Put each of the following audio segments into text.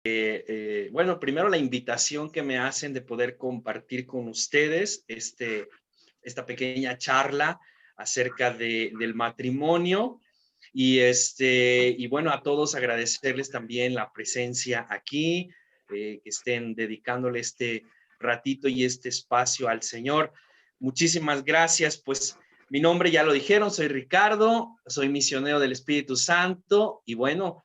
Bueno, primero la invitación que me hacen de poder compartir con ustedes esta pequeña charla acerca del matrimonio y bueno, a todos agradecerles también la presencia aquí, que estén dedicándole este ratito y este espacio al Señor. Muchísimas gracias. Pues mi nombre ya lo dijeron, soy Ricardo, soy misionero del Espíritu Santo y bueno,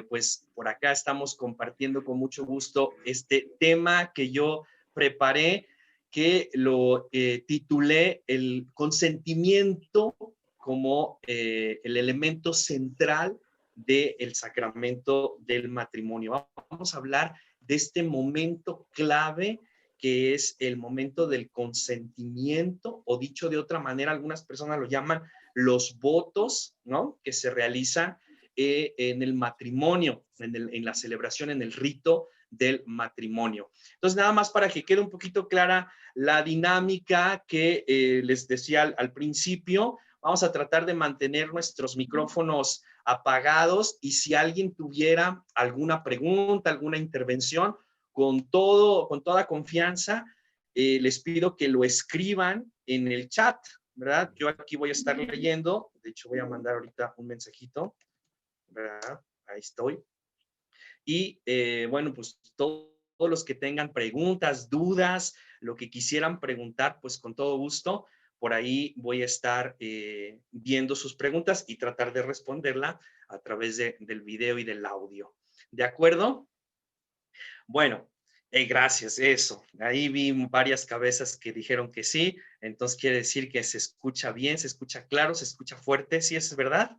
pues por acá estamos compartiendo con mucho gusto este tema que yo preparé, que lo titulé el consentimiento como el elemento central del sacramento del matrimonio. Vamos a hablar de este momento clave que es el momento del consentimiento, o dicho de otra manera, algunas personas lo llaman los votos, ¿no? Que se realizan en el matrimonio, en la celebración, en el rito del matrimonio. Entonces, nada más para que quede un poquito clara la dinámica que les decía al principio, vamos a tratar de mantener nuestros micrófonos apagados y si alguien tuviera alguna pregunta, alguna intervención, con toda confianza, les pido que lo escriban en el chat, ¿verdad? Yo aquí voy a estar leyendo, de hecho voy a mandar ahorita un mensajito, ¿verdad? Ahí estoy. Y bueno, pues todos los que tengan preguntas, dudas, lo que quisieran preguntar, pues con todo gusto, por ahí voy a estar viendo sus preguntas y tratar de responderla a través del video y del audio. ¿De acuerdo? Bueno, gracias, eso. Ahí vi varias cabezas que dijeron que sí, entonces quiere decir que se escucha bien, se escucha claro, se escucha fuerte, ¿sí es verdad?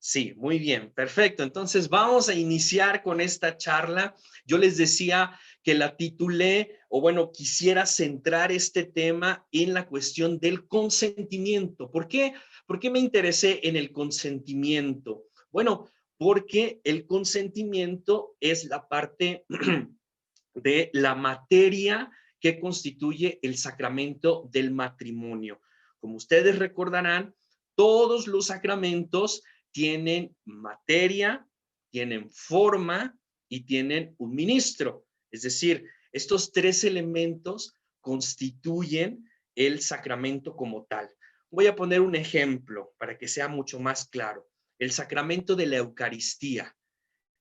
Sí, muy bien, perfecto. Entonces vamos a iniciar con esta charla. Yo les decía que la titulé, o bueno, quisiera centrar este tema en la cuestión del consentimiento. ¿Por qué? ¿Por qué me interesé en el consentimiento? Bueno, porque el consentimiento es la parte de la materia que constituye el sacramento del matrimonio. Como ustedes recordarán, todos los sacramentos tienen materia, tienen forma y tienen un ministro. Es decir, estos tres elementos constituyen el sacramento como tal. Voy a poner un ejemplo para que sea mucho más claro. El sacramento de la Eucaristía.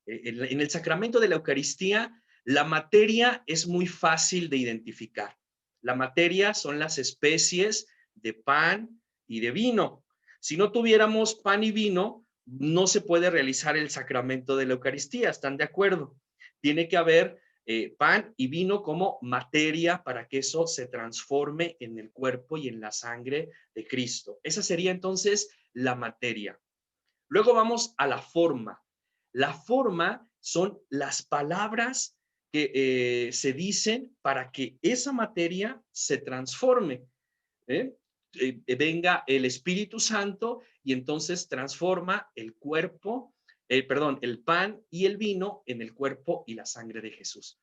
En el sacramento de la Eucaristía, la materia es muy fácil de identificar. La materia son las especies de pan y de vino. Si no tuviéramos pan y vino, no se puede realizar el sacramento de la Eucaristía. ¿Están de acuerdo? Tiene que haber pan y vino como materia para que eso se transforme en el cuerpo y en la sangre de Cristo. Esa sería entonces la materia. Luego vamos a la forma. La forma son las palabras que se dicen para que esa materia se transforme. ¿eh? Venga el Espíritu Santo y entonces transforma el cuerpo, perdón, el pan y el vino en el cuerpo y la sangre de Jesús.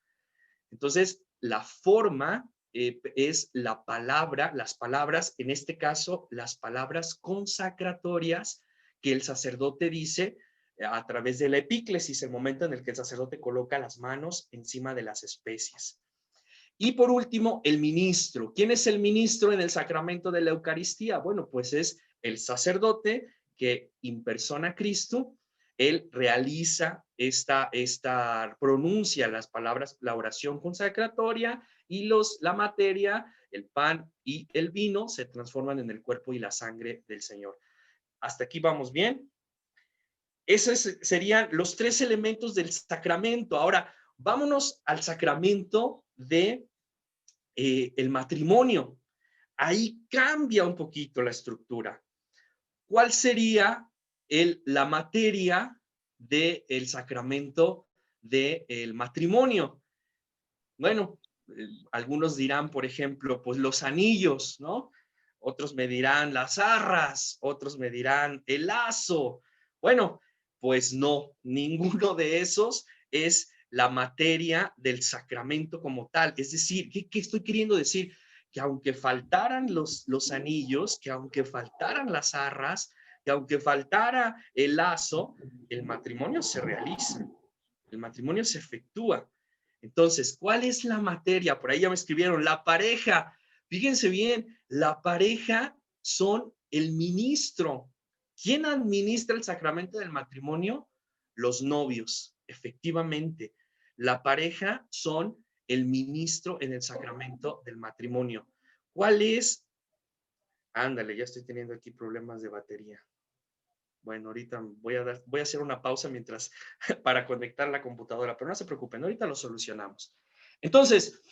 Entonces, la forma es la palabra, las palabras, en este caso, las palabras consacratorias que el sacerdote dice a través de la epíclesis, el momento en el que el sacerdote coloca las manos encima de las especies. Y por último, el ministro. ¿Quién es el ministro en el sacramento de la Eucaristía? Bueno, pues es el sacerdote que impersona a Cristo. Él realiza pronuncia las palabras, la oración consacratoria y la materia, el pan y el vino se transforman en el cuerpo y la sangre del Señor. ¿Hasta aquí vamos bien? Esos serían los tres elementos del sacramento. Ahora, vámonos al sacramento de el matrimonio. Ahí cambia un poquito la estructura. ¿Cuál sería la materia del sacramento del matrimonio? Bueno, algunos dirán, por ejemplo, pues los anillos, ¿no? Otros me dirán las arras, otros me dirán el lazo. Bueno, pues no, ninguno de esos es la materia del sacramento como tal. Es decir, ¿qué estoy queriendo decir? Que aunque faltaran los anillos, que aunque faltaran las arras, que aunque faltara el lazo, el matrimonio se realiza. El matrimonio se efectúa. Entonces, ¿cuál es la materia? Por ahí ya me escribieron, la pareja. Fíjense bien, la pareja son el ministro. ¿Quién administra el sacramento del matrimonio? Los novios, efectivamente. La pareja son el ministro en el sacramento del matrimonio. ¿Cuál es? Ándale, ya estoy teniendo aquí problemas de batería. Bueno, ahorita voy a hacer una pausa mientras para conectar la computadora, pero no se preocupen, ahorita lo solucionamos. Entonces,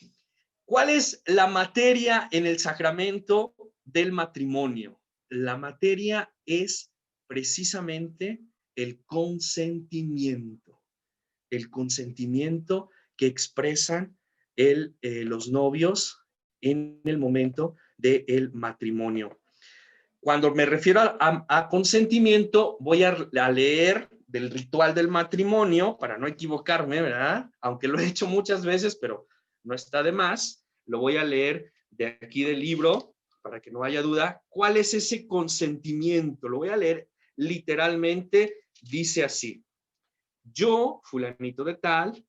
¿cuál es la materia en el sacramento del matrimonio? La materia es precisamente el consentimiento que expresan los novios en el momento del matrimonio. Cuando me refiero a consentimiento, voy a leer del ritual del matrimonio, para no equivocarme, ¿verdad? Aunque lo he hecho muchas veces, pero no está de más. Lo voy a leer de aquí del libro, para que no haya duda. ¿Cuál es ese consentimiento? Lo voy a leer literalmente, dice así. Yo, fulanito de tal,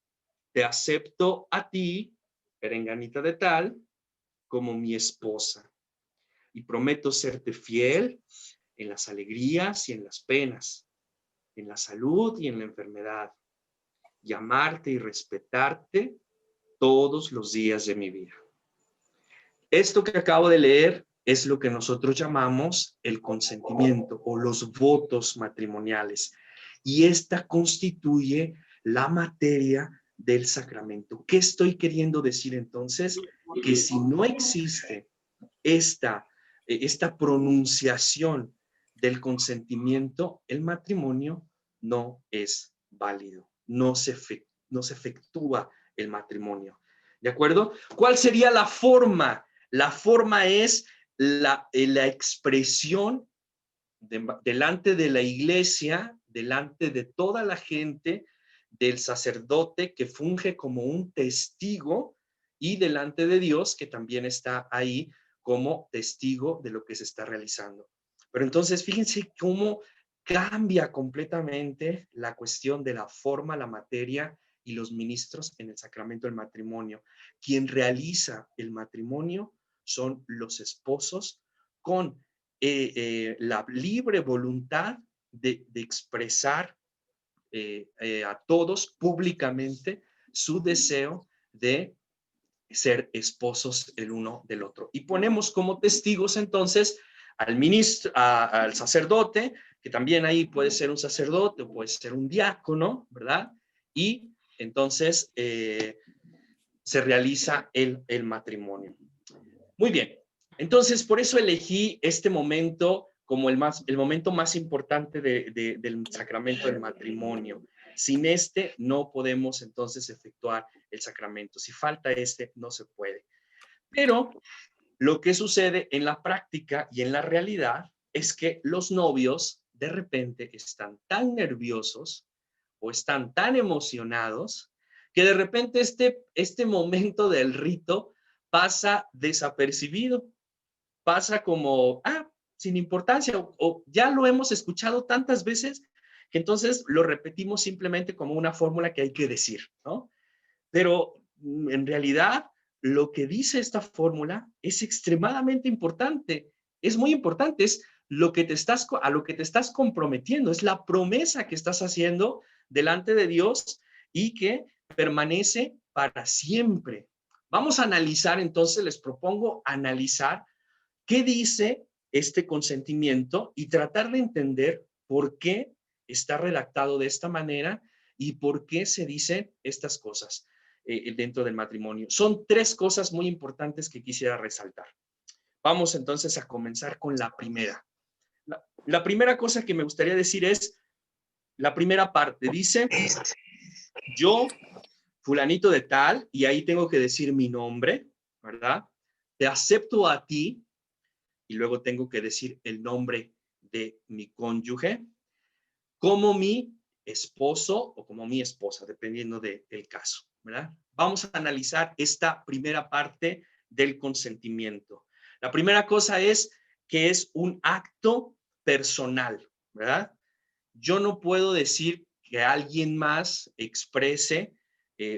te acepto a ti, perenganita de tal, como mi esposa. Y prometo serte fiel en las alegrías y en las penas, en la salud y en la enfermedad, y amarte y respetarte todos los días de mi vida. Esto que acabo de leer es lo que nosotros llamamos el consentimiento o los votos matrimoniales. Y esta constituye la materia del sacramento. ¿Qué estoy queriendo decir entonces? Que si no existe esta pronunciación del consentimiento, el matrimonio no es válido, no se efectúa el matrimonio. ¿De acuerdo? ¿Cuál sería la forma? La forma es la expresión delante de la iglesia, delante de toda la gente, del sacerdote que funge como un testigo y delante de Dios que también está ahí como testigo de lo que se está realizando. Pero entonces fíjense cómo cambia completamente la cuestión de la forma, la materia y los ministros en el sacramento del matrimonio. Quien realiza el matrimonio son los esposos con la libre voluntad de expresar a todos públicamente su deseo de ser esposos el uno del otro. Y ponemos como testigos entonces al ministro, al sacerdote, que también ahí puede ser un sacerdote o puede ser un diácono, ¿verdad? Y entonces se realiza el matrimonio. Muy bien. Entonces, por eso elegí este momento como el momento más importante del sacramento del matrimonio. Sin este no podemos entonces efectuar el sacramento. Si falta este, no se puede. Pero lo que sucede en la práctica y en la realidad es que los novios de repente están tan nerviosos o están tan emocionados que de repente este momento del rito pasa desapercibido, pasa como, sin importancia, o ya lo hemos escuchado tantas veces que entonces lo repetimos simplemente como una fórmula que hay que decir, ¿no? Pero en realidad lo que dice esta fórmula es extremadamente importante, es muy importante, es a lo que te estás comprometiendo, es la promesa que estás haciendo delante de Dios y que permanece para siempre. Vamos a analizar entonces, les propongo analizar qué dice este consentimiento y tratar de entender por qué está redactado de esta manera y por qué se dicen estas cosas dentro del matrimonio. Son tres cosas muy importantes que quisiera resaltar. Vamos entonces a comenzar con la primera. La primera cosa que me gustaría decir es, la primera parte dice, yo, fulanito de tal, y ahí tengo que decir mi nombre, ¿verdad? Te acepto a ti, y luego tengo que decir el nombre de mi cónyuge, como mi esposo o como mi esposa, dependiendo del caso, ¿verdad? Vamos a analizar esta primera parte del consentimiento. La primera cosa es que es un acto personal, ¿verdad? Yo no puedo decir que alguien más exprese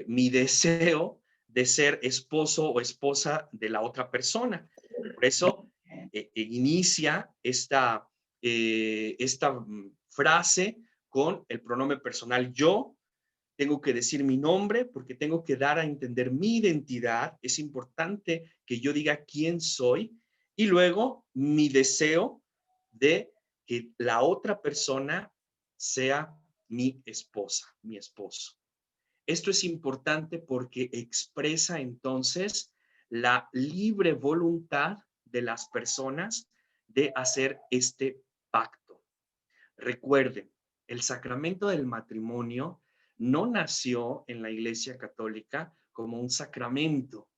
mi deseo de ser esposo o esposa de la otra persona. Por eso inicia esta frase con el pronombre personal yo. Tengo que decir mi nombre porque tengo que dar a entender mi identidad. Es importante que yo diga quién soy y luego mi deseo de que la otra persona sea mi esposa, mi esposo. Esto es importante porque expresa entonces la libre voluntad de las personas de hacer este pacto. Recuerden, el sacramento del matrimonio no nació en la Iglesia Católica como un sacramento.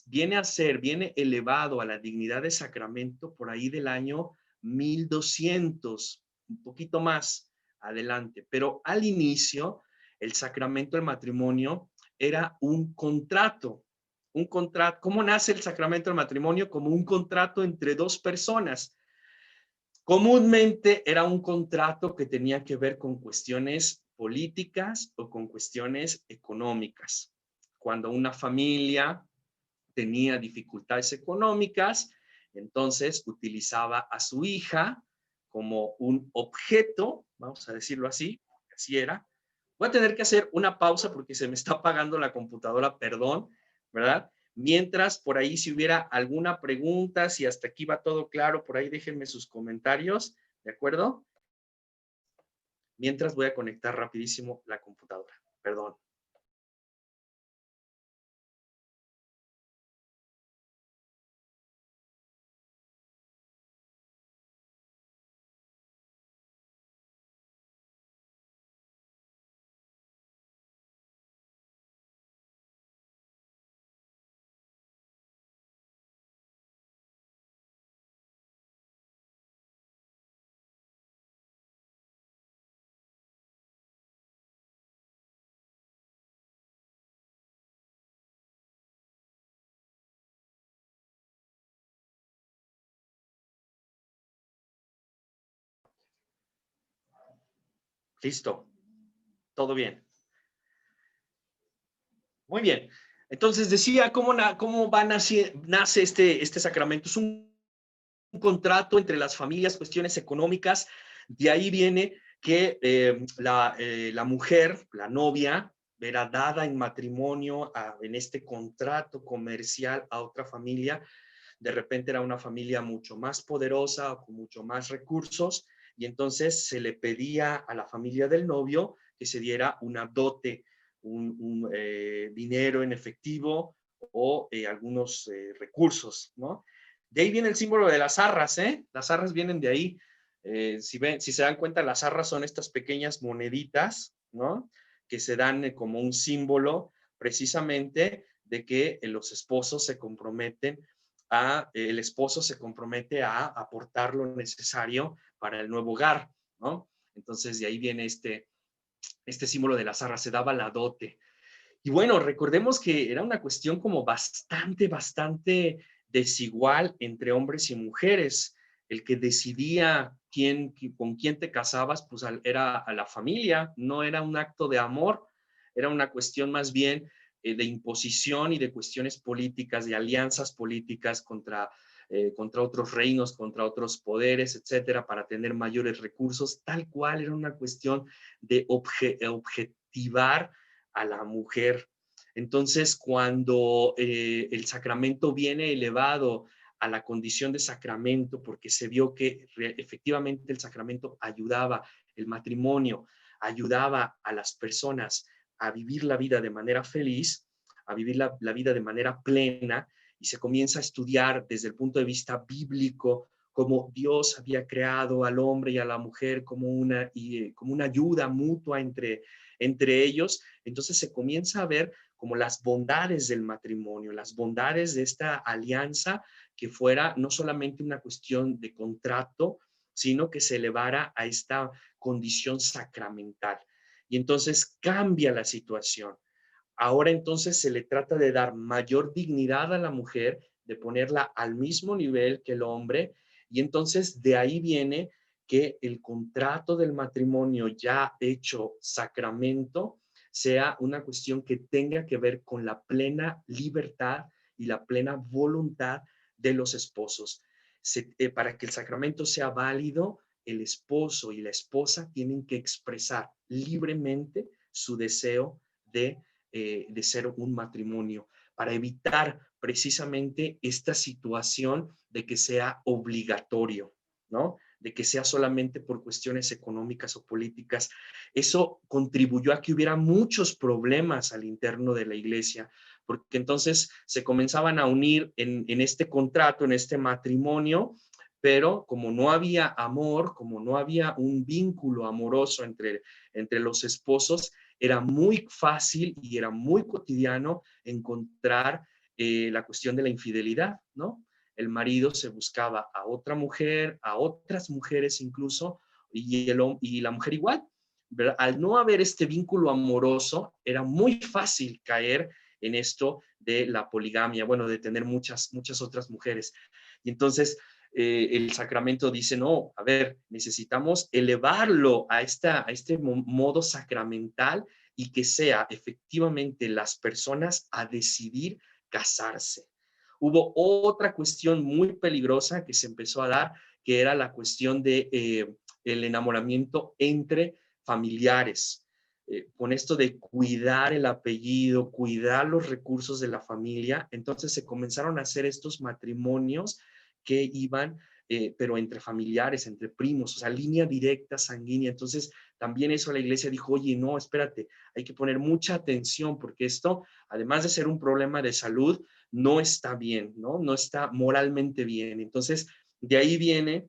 Viene elevado a la dignidad de sacramento por ahí del año 1200, un poquito más adelante. Pero al inicio, el sacramento del matrimonio era un contrato. Un contrato. ¿Cómo nace el sacramento del matrimonio? Como un contrato entre dos personas. Comúnmente era un contrato que tenía que ver con cuestiones políticas o con cuestiones económicas. Cuando una familia tenía dificultades económicas, entonces utilizaba a su hija como un objeto, vamos a decirlo así, así era. Voy a tener que hacer una pausa porque se me está apagando la computadora, perdón, ¿verdad? Mientras, por ahí, si hubiera alguna pregunta, si hasta aquí va todo claro, por ahí déjenme sus comentarios, ¿de acuerdo? Mientras voy a conectar rapidísimo la computadora, perdón. Listo, todo bien. Muy bien. Entonces decía, ¿cómo nace este sacramento? Es un contrato entre las familias, cuestiones económicas. De ahí viene que la mujer, la novia, era dada en matrimonio en este contrato comercial a otra familia. De repente era una familia mucho más poderosa o con mucho más recursos y entonces se le pedía a la familia del novio que se diera una dote, un dinero en efectivo o algunos recursos, ¿no? De ahí viene el símbolo de las arras, ¿eh? Las arras vienen de ahí. Si se dan cuenta, las arras son estas pequeñas moneditas, ¿no? Que se dan como un símbolo precisamente de que los esposos se comprometen el esposo se compromete a aportar lo necesario para el nuevo hogar, ¿no? Entonces de ahí viene este símbolo de las arras, se daba la dote. Y bueno, recordemos que era una cuestión como bastante desigual entre hombres y mujeres. El que decidía con quién te casabas, pues era a la familia, no era un acto de amor, era una cuestión más bien de imposición y de cuestiones políticas, de alianzas políticas contra otros reinos, contra otros poderes, etcétera, para tener mayores recursos, tal cual era una cuestión de objetivar a la mujer. Entonces, cuando el sacramento viene elevado a la condición de sacramento, porque se vio que efectivamente el sacramento ayudaba, el matrimonio ayudaba a las personas a vivir la vida de manera feliz, a vivir la vida de manera plena, y se comienza a estudiar desde el punto de vista bíblico cómo Dios había creado al hombre y a la mujer como una ayuda mutua entre ellos. Entonces se comienza a ver como las bondades del matrimonio, las bondades de esta alianza que fuera no solamente una cuestión de contrato, sino que se elevara a esta condición sacramental. Y entonces cambia la situación. Ahora entonces se le trata de dar mayor dignidad a la mujer, de ponerla al mismo nivel que el hombre, y entonces de ahí viene que el contrato del matrimonio ya hecho sacramento sea una cuestión que tenga que ver con la plena libertad y la plena voluntad de los esposos. Para que el sacramento sea válido, el esposo y la esposa tienen que expresar libremente su deseo de ser un matrimonio, para evitar precisamente esta situación de que sea obligatorio, ¿no? De que sea solamente por cuestiones económicas o políticas. Eso contribuyó a que hubiera muchos problemas al interno de la iglesia, porque entonces se comenzaban a unir en este contrato, en este matrimonio, pero como no había amor, como no había un vínculo amoroso entre los esposos, era muy fácil y era muy cotidiano encontrar la cuestión de la infidelidad, ¿no? El marido se buscaba a otra mujer, a otras mujeres incluso, y la mujer igual, ¿verdad? Al no haber este vínculo amoroso, era muy fácil caer en esto de la poligamia, bueno, de tener muchas otras mujeres. Y entonces el sacramento dice, no, a ver, necesitamos elevarlo a este modo sacramental y que sea efectivamente las personas a decidir casarse. Hubo otra cuestión muy peligrosa que se empezó a dar, que era la cuestión de el enamoramiento entre familiares. Con esto de cuidar el apellido, cuidar los recursos de la familia, entonces se comenzaron a hacer estos matrimonios que iban, pero entre familiares, entre primos, o sea, línea directa, sanguínea. Entonces, también eso la iglesia dijo, oye, no, espérate, hay que poner mucha atención porque esto, además de ser un problema de salud, no está bien, ¿no? No está moralmente bien. Entonces, de ahí viene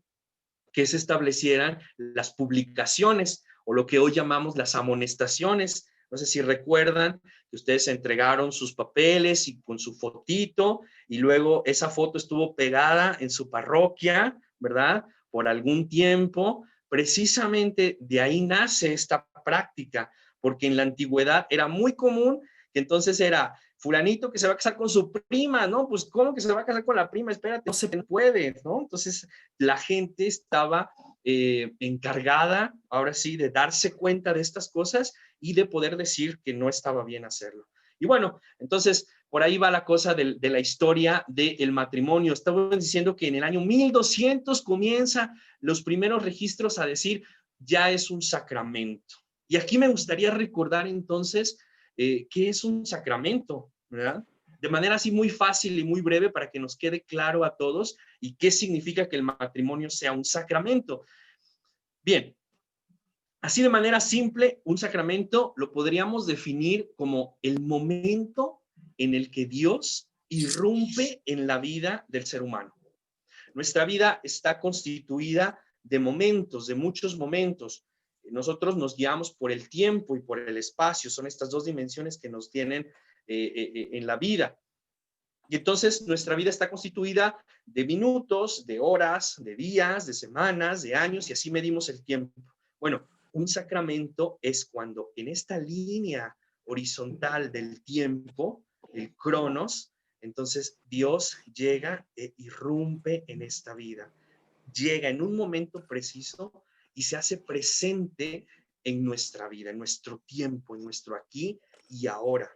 que se establecieran las publicaciones o lo que hoy llamamos las amonestaciones. No sé si recuerdan que ustedes entregaron sus papeles y con su fotito y luego esa foto estuvo pegada en su parroquia, ¿verdad? Por algún tiempo. Precisamente de ahí nace esta práctica, porque en la antigüedad era muy común que entonces era fulanito que se va a casar con su prima, ¿no? Pues, ¿cómo que se va a casar con la prima? Espérate, no se puede, ¿no? Entonces, la gente estaba encargada, ahora sí, de darse cuenta de estas cosas y de poder decir que no estaba bien hacerlo. Y bueno, entonces, por ahí va la cosa de la historia del matrimonio. Estamos diciendo que en el año 1200 comienza los primeros registros a decir, ya es un sacramento. Y aquí me gustaría recordar entonces qué es un sacramento, ¿verdad? De manera así muy fácil y muy breve para que nos quede claro a todos y qué significa que el matrimonio sea un sacramento. Bien, así de manera simple, un sacramento lo podríamos definir como el momento en el que Dios irrumpe en la vida del ser humano. Nuestra vida está constituida de momentos, de muchos momentos. Nosotros nos guiamos por el tiempo y por el espacio, son estas dos dimensiones que nos tienen en la vida. Y entonces nuestra vida está constituida de minutos, de horas, de días, de semanas, de años, y así medimos el tiempo. Bueno, un sacramento es cuando en esta línea horizontal del tiempo, el cronos, entonces Dios llega e irrumpe en esta vida. Llega en un momento preciso y se hace presente en nuestra vida, en nuestro tiempo, en nuestro aquí y ahora.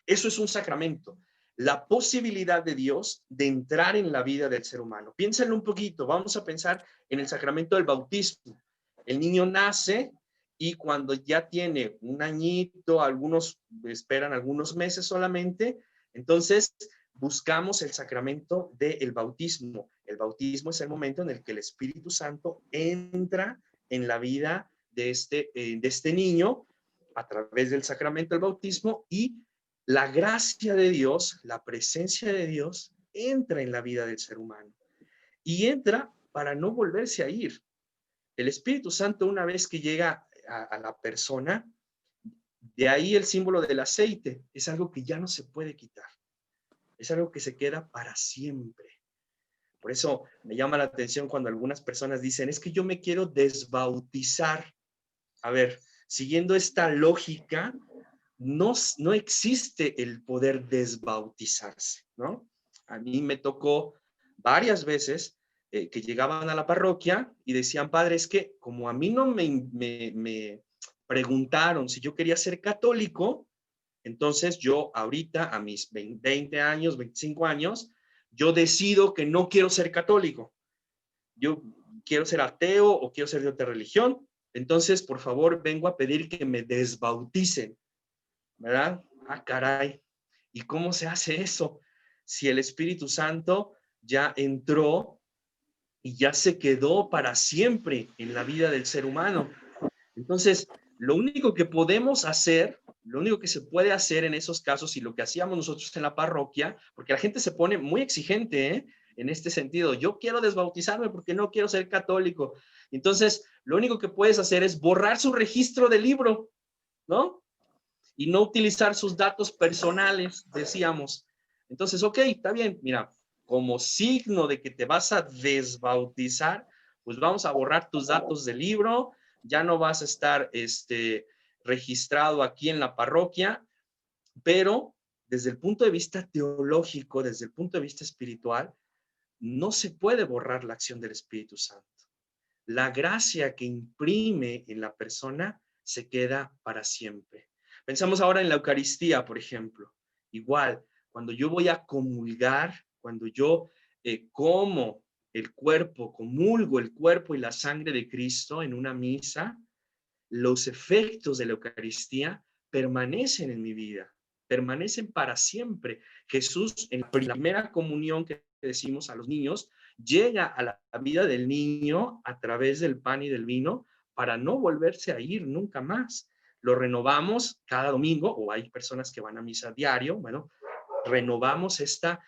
Eso es un sacramento, la posibilidad de Dios de entrar en la vida del ser humano. Piénsenlo un poquito, vamos a pensar en el sacramento del bautismo. El niño nace y cuando ya tiene un añito, algunos esperan algunos meses solamente, entonces buscamos el sacramento del bautismo. El bautismo es el momento en el que el Espíritu Santo entra en la vida de este niño a través del sacramento del bautismo y la gracia de Dios, la presencia de Dios entra en la vida del ser humano y entra para no volverse a ir. El Espíritu Santo, una vez que llega a la persona, de ahí el símbolo del aceite, es algo que ya no se puede quitar, es algo que se queda para siempre. Por eso me llama la atención cuando algunas personas dicen, es que yo me quiero desbautizar. A ver, siguiendo esta lógica, no existe el poder desbautizarse, ¿no? A mí me tocó varias veces que llegaban a la parroquia y decían, padre, es que como a mí no me preguntaron si yo quería ser católico, entonces yo ahorita a mis 20 años, 25 años, yo decido que no quiero ser católico. Yo quiero ser ateo o quiero ser de otra religión. Entonces, por favor, vengo a pedir que me desbauticen, ¿verdad? Ah, caray. ¿Y cómo se hace eso? Si el Espíritu Santo ya entró y ya se quedó para siempre en la vida del ser humano. Entonces, lo único que podemos hacer, lo único que se puede hacer en esos casos y lo que hacíamos nosotros en la parroquia, porque la gente se pone muy exigente, ¿eh? En este sentido, yo quiero desbautizarme porque no quiero ser católico. Entonces, lo único que puedes hacer es borrar su registro de libro, ¿no? Y no utilizar sus datos personales, decíamos. Entonces, ok, está bien, mira, como signo de que te vas a desbautizar, pues vamos a borrar tus datos del libro, ya no vas a estar registrado aquí en la parroquia, pero desde el punto de vista teológico, desde el punto de vista espiritual, no se puede borrar la acción del Espíritu Santo. La gracia que imprime en la persona se queda para siempre. Pensamos ahora en la Eucaristía, por ejemplo. Igual, cuando yo voy a comulgar, cuando yo como el cuerpo, comulgo el cuerpo y la sangre de Cristo en una misa, los efectos de la Eucaristía permanecen en mi vida, permanecen para siempre. Jesús, en la primera comunión que decimos a los niños, llega a la vida del niño a través del pan y del vino para no volverse a ir nunca más. Lo renovamos cada domingo, o hay personas que van a misa diario, bueno, renovamos esta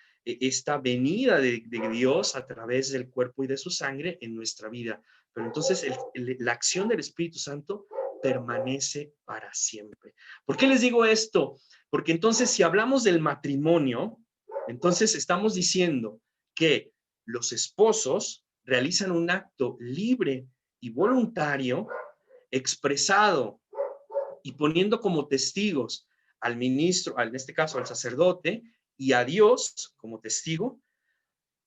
venida de Dios a través del cuerpo y de su sangre en nuestra vida. Pero entonces la acción del Espíritu Santo permanece para siempre. ¿Por qué les digo esto? Porque entonces si hablamos del matrimonio, entonces estamos diciendo que los esposos realizan un acto libre y voluntario expresado y poniendo como testigos al ministro, en este caso al sacerdote, y a Dios como testigo,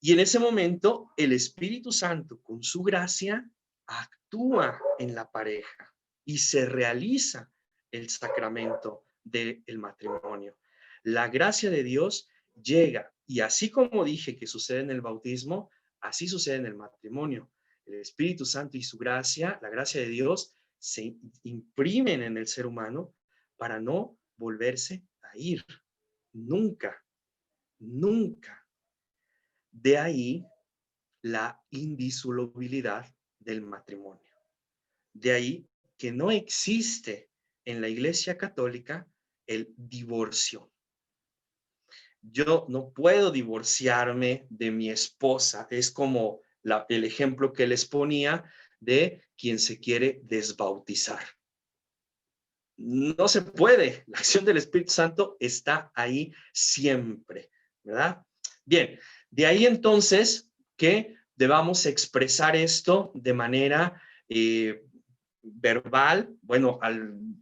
y en ese momento el Espíritu Santo con su gracia actúa en la pareja y se realiza el sacramento del matrimonio. La gracia de Dios llega y así como dije que sucede en el bautismo, así sucede en el matrimonio. El Espíritu Santo y su gracia, la gracia de Dios, se imprimen en el ser humano para no volverse a ir. Nunca, nunca. De ahí la indisolubilidad del matrimonio. De ahí que no existe en la Iglesia Católica el divorcio. Yo no puedo divorciarme de mi esposa. Es como el ejemplo que les ponía de quien se quiere desbautizar. No se puede. La acción del Espíritu Santo está ahí siempre, ¿verdad? Bien, de ahí entonces que debamos expresar esto de manera verbal. Bueno,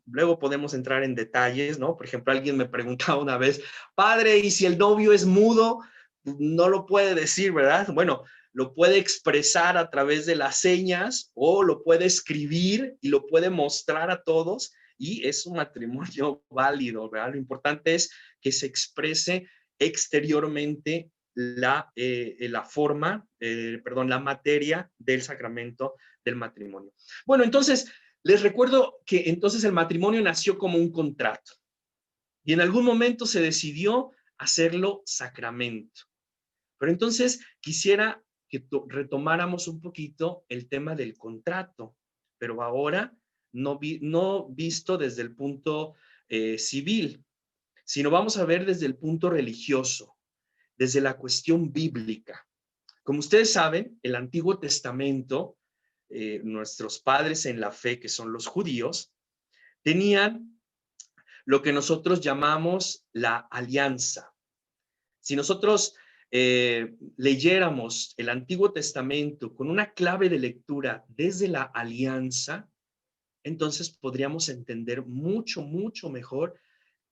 luego podemos entrar en detalles, ¿no? Por ejemplo, alguien me preguntaba una vez, padre, ¿y si el novio es mudo? No lo puede decir, ¿verdad? Bueno, lo puede expresar a través de las señas o lo puede escribir y lo puede mostrar a todos y es un matrimonio válido, ¿verdad? Lo importante es que se exprese exteriormente la forma, perdón, la materia del sacramento del matrimonio. Bueno, entonces, les recuerdo que entonces el matrimonio nació como un contrato y en algún momento se decidió hacerlo sacramento. Pero entonces quisiera que retomáramos un poquito el tema del contrato, pero ahora no visto desde el punto civil, sino vamos a ver desde el punto religioso, desde la cuestión bíblica. Como ustedes saben, el Antiguo Testamento, nuestros padres en la fe, que son los judíos, tenían lo que nosotros llamamos la alianza. Si nosotros leyéramos el Antiguo Testamento con una clave de lectura desde la alianza, entonces podríamos entender mucho, mucho mejor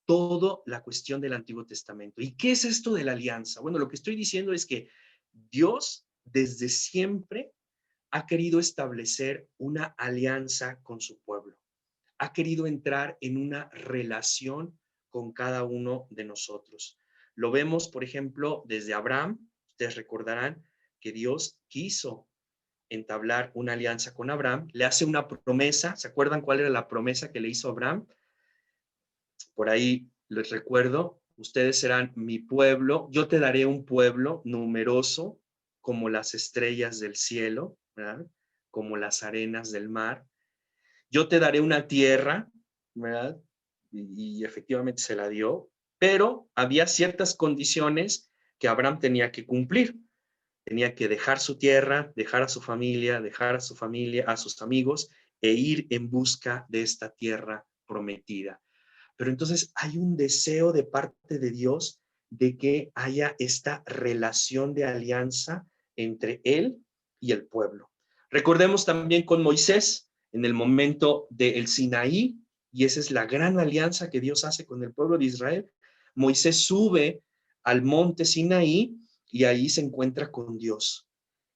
toda la cuestión del Antiguo Testamento. ¿Y qué es esto de la alianza? Bueno, lo que estoy diciendo es que Dios desde siempre ha querido establecer una alianza con su pueblo. Ha querido entrar en una relación con cada uno de nosotros. Lo vemos, por ejemplo, desde Abraham. Ustedes recordarán que Dios quiso entablar una alianza con Abraham, le hace una promesa. ¿Se acuerdan cuál era la promesa que le hizo Abraham? Por ahí les recuerdo, ustedes serán mi pueblo, yo te daré un pueblo numeroso como las estrellas del cielo, ¿verdad? Como las arenas del mar. Yo te daré una tierra, ¿verdad? Y efectivamente se la dio, pero había ciertas condiciones que Abraham tenía que cumplir. Tenía que dejar su tierra, dejar a su familia, dejar a su familia, a sus amigos e ir en busca de esta tierra prometida. Pero entonces hay un deseo de parte de Dios de que haya esta relación de alianza entre él y el pueblo. Recordemos también con Moisés en el momento del Sinaí, y esa es la gran alianza que Dios hace con el pueblo de Israel. Moisés sube al monte Sinaí y ahí se encuentra con Dios.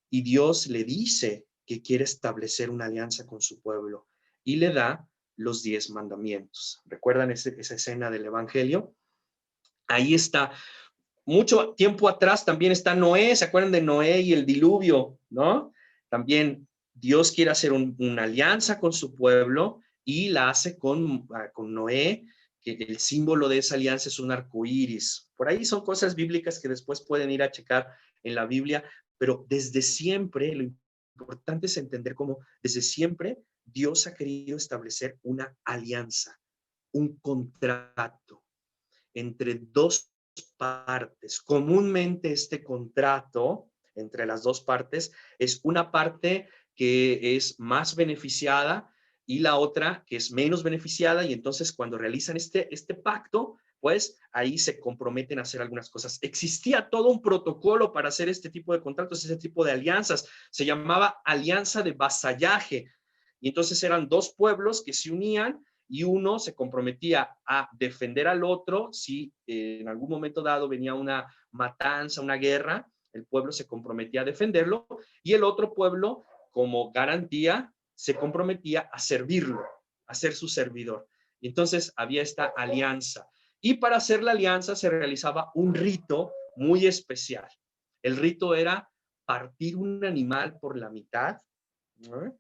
Y Dios le dice que quiere establecer una alianza con su pueblo y le da los 10 mandamientos. ¿Recuerdan esa escena del Evangelio? Ahí está. Mucho tiempo atrás también está Noé. ¿Se acuerdan de Noé y el diluvio? ¿No? También Dios quiere hacer una alianza con su pueblo y la hace con Noé, que el símbolo de esa alianza es un arco iris. Por ahí son cosas bíblicas que después pueden ir a checar en la Biblia, pero desde siempre lo importante es entender cómo desde siempre Dios ha querido establecer una alianza, un contrato entre dos partes. Comúnmente este contrato entre las dos partes es una parte que es más beneficiada y la otra que es menos beneficiada, y entonces cuando realizan este pacto, pues ahí se comprometen a hacer algunas cosas. Existía todo un protocolo para hacer este tipo de contratos, ese tipo de alianzas. Se llamaba alianza de vasallaje. Y entonces eran dos pueblos que se unían y uno se comprometía a defender al otro si en algún momento dado venía una matanza, una guerra, el pueblo se comprometía a defenderlo y el otro pueblo, como garantía, se comprometía a servirlo, a ser su servidor. Y entonces había esta alianza. Y para hacer la alianza se realizaba un rito muy especial. El rito era partir un animal por la mitad, ¿no?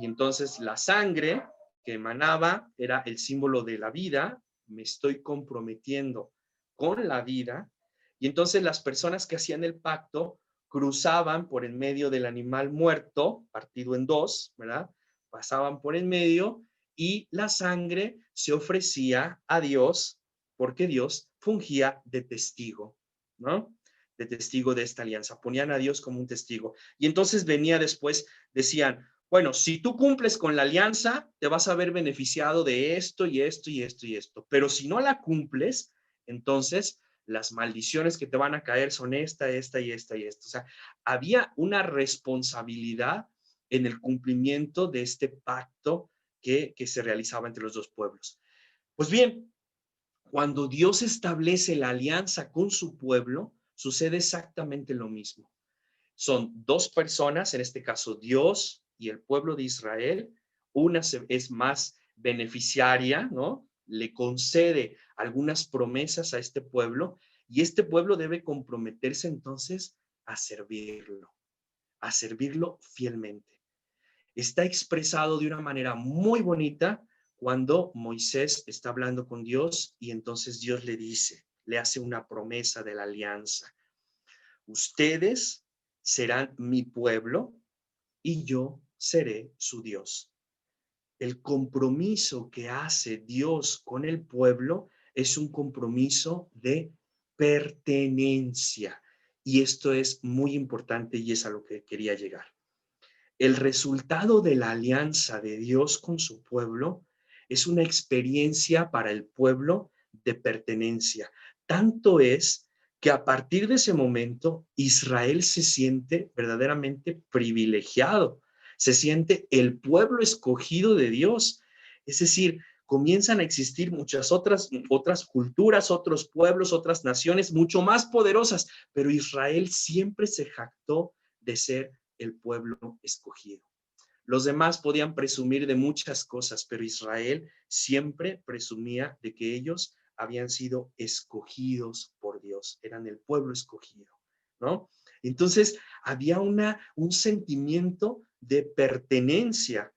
Y entonces la sangre que emanaba era el símbolo de la vida. Me estoy comprometiendo con la vida. Y entonces las personas que hacían el pacto cruzaban por el medio del animal muerto, partido en dos, ¿verdad? Pasaban por el medio y la sangre se ofrecía a Dios porque Dios fungía de testigo, ¿no? De testigo de esta alianza. Ponían a Dios como un testigo. Y entonces venía después, decían, bueno, si tú cumples con la alianza, te vas a ver beneficiado de esto y esto y esto y esto. Pero si no la cumples, entonces las maldiciones que te van a caer son esta, esta y esta y esta. O sea, había una responsabilidad en el cumplimiento de este pacto que se realizaba entre los dos pueblos. Pues bien, cuando Dios establece la alianza con su pueblo, sucede exactamente lo mismo. Son dos personas, en este caso Dios y el pueblo de Israel. Una es más beneficiaria, ¿no? Le concede algunas promesas a este pueblo y este pueblo debe comprometerse entonces a servirlo fielmente. Está expresado de una manera muy bonita cuando Moisés está hablando con Dios y entonces Dios le dice, le hace una promesa de la alianza. Ustedes serán mi pueblo y yo seré su Dios. El compromiso que hace Dios con el pueblo es un compromiso de pertenencia. Y esto es muy importante y es a lo que quería llegar. El resultado de la alianza de Dios con su pueblo es una experiencia para el pueblo de pertenencia. Tanto es que a partir de ese momento Israel se siente verdaderamente privilegiado, se siente el pueblo escogido de Dios. Es decir, comienzan a existir muchas otras culturas, otros pueblos, otras naciones mucho más poderosas, pero Israel siempre se jactó de ser el pueblo escogido. Los demás podían presumir de muchas cosas, pero Israel siempre presumía de que ellos habían sido escogidos por Dios, eran el pueblo escogido, ¿no? Entonces, había un sentimiento de pertenencia.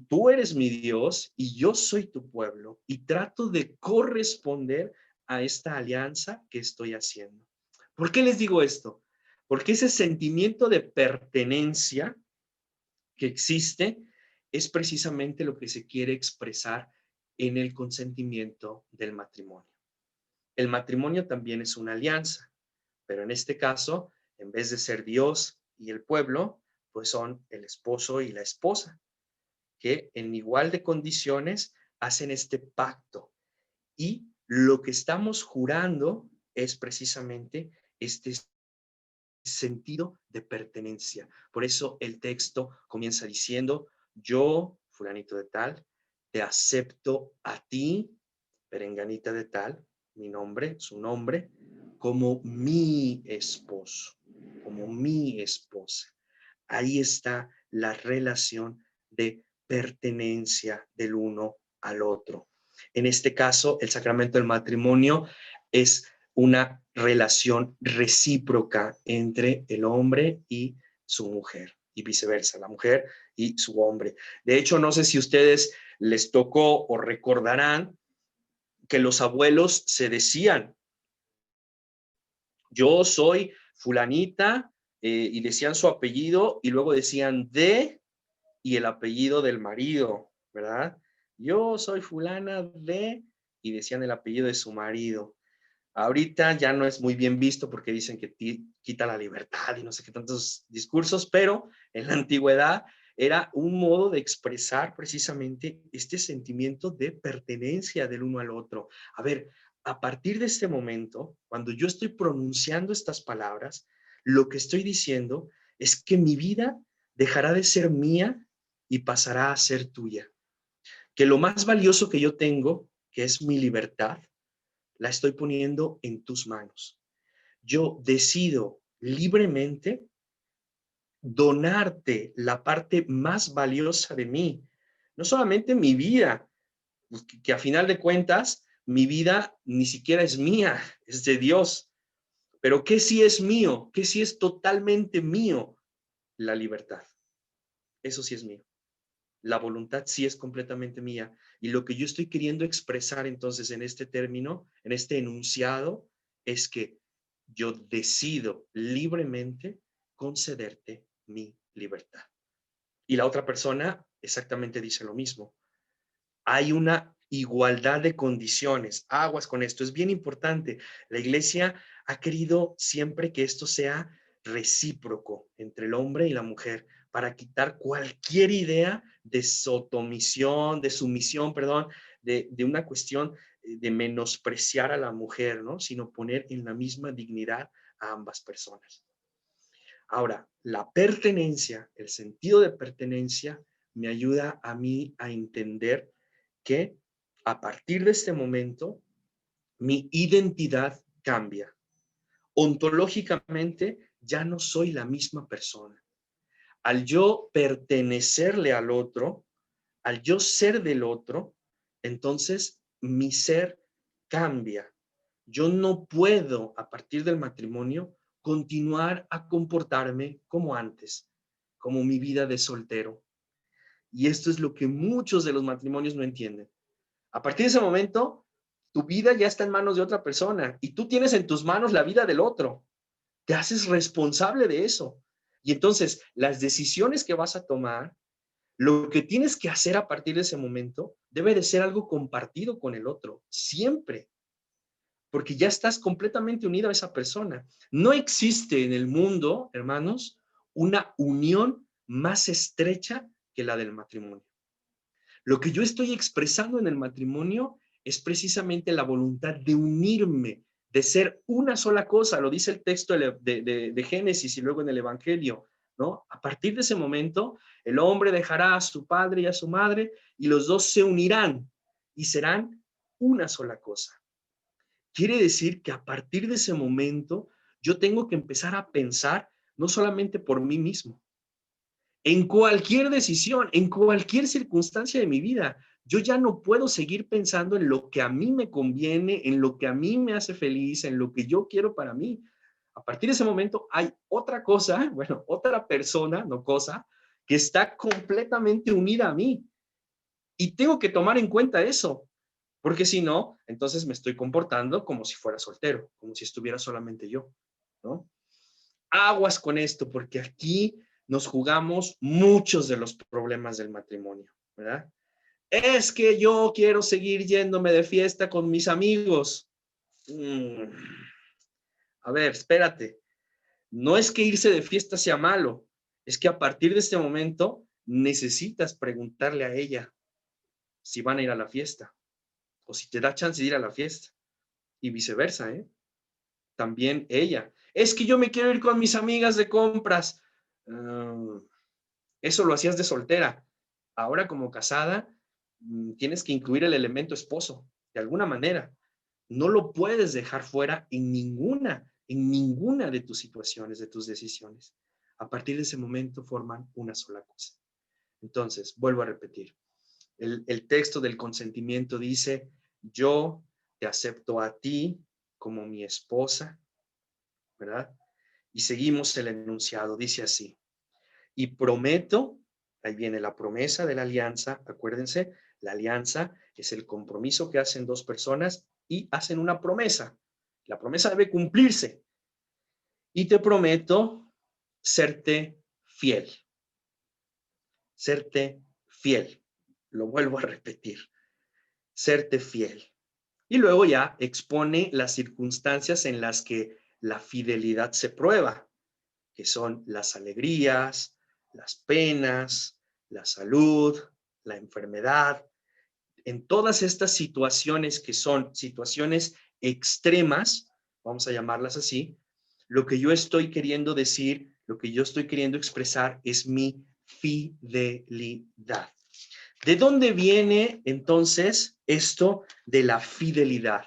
Tú eres mi Dios y yo soy tu pueblo y trato de corresponder a esta alianza que estoy haciendo. ¿Por qué les digo esto? Porque ese sentimiento de pertenencia que existe es precisamente lo que se quiere expresar en el consentimiento del matrimonio. El matrimonio también es una alianza, pero en este caso, en vez de ser Dios y el pueblo, pues son el esposo y la esposa, que en igual de condiciones hacen este pacto. Y lo que estamos jurando es precisamente este sentido de pertenencia. Por eso el texto comienza diciendo, yo, fulanito de tal, te acepto a ti, perenganita de tal, mi nombre, su nombre, como mi esposo, como mi esposa. Ahí está la relación de pertenencia del uno al otro. En este caso, el sacramento del matrimonio es una relación recíproca entre el hombre y su mujer y viceversa, la mujer y su hombre. De hecho, no sé si ustedes les tocó o recordarán que los abuelos se decían, yo soy fulanita, y decían su apellido y luego decían de y el apellido del marido, ¿verdad? Yo soy fulana de y decían el apellido de su marido. Ahorita ya no es muy bien visto porque dicen que quita la libertad y no sé qué tantos discursos, pero en la antigüedad era un modo de expresar precisamente este sentimiento de pertenencia del uno al otro. A ver, a partir de este momento, cuando yo estoy pronunciando estas palabras, lo que estoy diciendo es que mi vida dejará de ser mía y pasará a ser tuya. Que lo más valioso que yo tengo, que es mi libertad, la estoy poniendo en tus manos. Yo decido libremente donarte la parte más valiosa de mí, no solamente mi vida, que a final de cuentas mi vida ni siquiera es mía, es de Dios, pero ¿qué sí es mío? ¿Qué sí es totalmente mío? La libertad. Eso sí es mío. La voluntad sí es completamente mía. Y lo que yo estoy queriendo expresar entonces en este término, en este enunciado, es que yo decido libremente concederte mi libertad. Y la otra persona exactamente dice lo mismo. Hay una igualdad de condiciones. Aguas con esto, es bien importante. La iglesia ha querido siempre que esto sea recíproco entre el hombre y la mujer para quitar cualquier idea de sotomisión, de sumisión, perdón, de una cuestión de menospreciar a la mujer, ¿no? Sino poner en la misma dignidad a ambas personas. Ahora, la pertenencia, el sentido de pertenencia, me ayuda a mí a entender que a partir de este momento, mi identidad cambia. Ontológicamente, ya no soy la misma persona. Al yo pertenecerle al otro, al yo ser del otro, entonces mi ser cambia. Yo no puedo, a partir del matrimonio, continuar a comportarme como antes, como mi vida de soltero. Y esto es lo que muchos de los matrimonios no entienden. A partir de ese momento, tu vida ya está en manos de otra persona y tú tienes en tus manos la vida del otro. Te haces responsable de eso. Y entonces, las decisiones que vas a tomar, lo que tienes que hacer a partir de ese momento, debe de ser algo compartido con el otro, siempre, porque ya estás completamente unido a esa persona. No existe en el mundo, hermanos, una unión más estrecha que la del matrimonio. Lo que yo estoy expresando en el matrimonio es precisamente la voluntad de unirme, de ser una sola cosa, lo dice el texto de Génesis y luego en el Evangelio, ¿no? A partir de ese momento, el hombre dejará a su padre y a su madre y los dos se unirán y serán una sola cosa. Quiere decir que a partir de ese momento yo tengo que empezar a pensar no solamente por mí mismo. En cualquier decisión, en cualquier circunstancia de mi vida, yo ya no puedo seguir pensando en lo que a mí me conviene, en lo que a mí me hace feliz, en lo que yo quiero para mí. A partir de ese momento hay otra cosa, bueno, otra persona, no cosa, que está completamente unida a mí. Y tengo que tomar en cuenta eso, porque si no, entonces me estoy comportando como si fuera soltero, como si estuviera solamente yo, ¿no? Aguas con esto, porque aquí nos jugamos muchos de los problemas del matrimonio, ¿verdad? Es que yo quiero seguir yéndome de fiesta con mis amigos. A ver, espérate. No es que irse de fiesta sea malo, es que a partir de este momento necesitas preguntarle a ella si van a ir a la fiesta o si te da chance de ir a la fiesta y viceversa, ¿eh? También ella. Es que yo me quiero ir con mis amigas de compras. Eso lo hacías de soltera. Ahora como casada, tienes que incluir el elemento esposo, de alguna manera. No lo puedes dejar fuera en ninguna de tus situaciones, de tus decisiones. A partir de ese momento forman una sola cosa. Entonces, vuelvo a repetir. El texto del consentimiento dice, yo te acepto a ti como mi esposa, ¿verdad? Y seguimos el enunciado, dice así, y prometo, ahí viene la promesa de la alianza, acuérdense, la alianza es el compromiso que hacen dos personas y hacen una promesa. La promesa debe cumplirse. Y te prometo serte fiel. Serte fiel. Lo vuelvo a repetir. Serte fiel. Y luego ya expone las circunstancias en las que la fidelidad se prueba, que son las alegrías, las penas, la salud, la enfermedad. En todas estas situaciones que son situaciones extremas, vamos a llamarlas así, lo que yo estoy queriendo decir, lo que yo estoy queriendo expresar es mi fidelidad. ¿De dónde viene entonces esto de la fidelidad?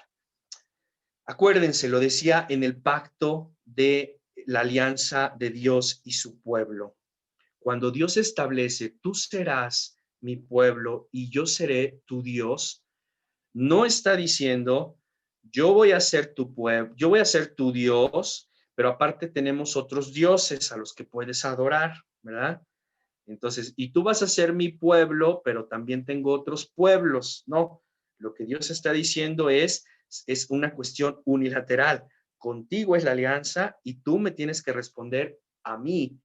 Acuérdense, lo decía en el pacto de la alianza de Dios y su pueblo. Cuando Dios establece, tú serás mi pueblo y yo seré tu Dios, no está diciendo, yo voy a ser tu pueblo, yo voy a ser tu Dios, pero aparte tenemos otros dioses a los que puedes adorar, ¿verdad? Entonces, y tú vas a ser mi pueblo, pero también tengo otros pueblos. No, lo que Dios está diciendo es una cuestión unilateral. Contigo es la alianza y tú me tienes que responder a mí.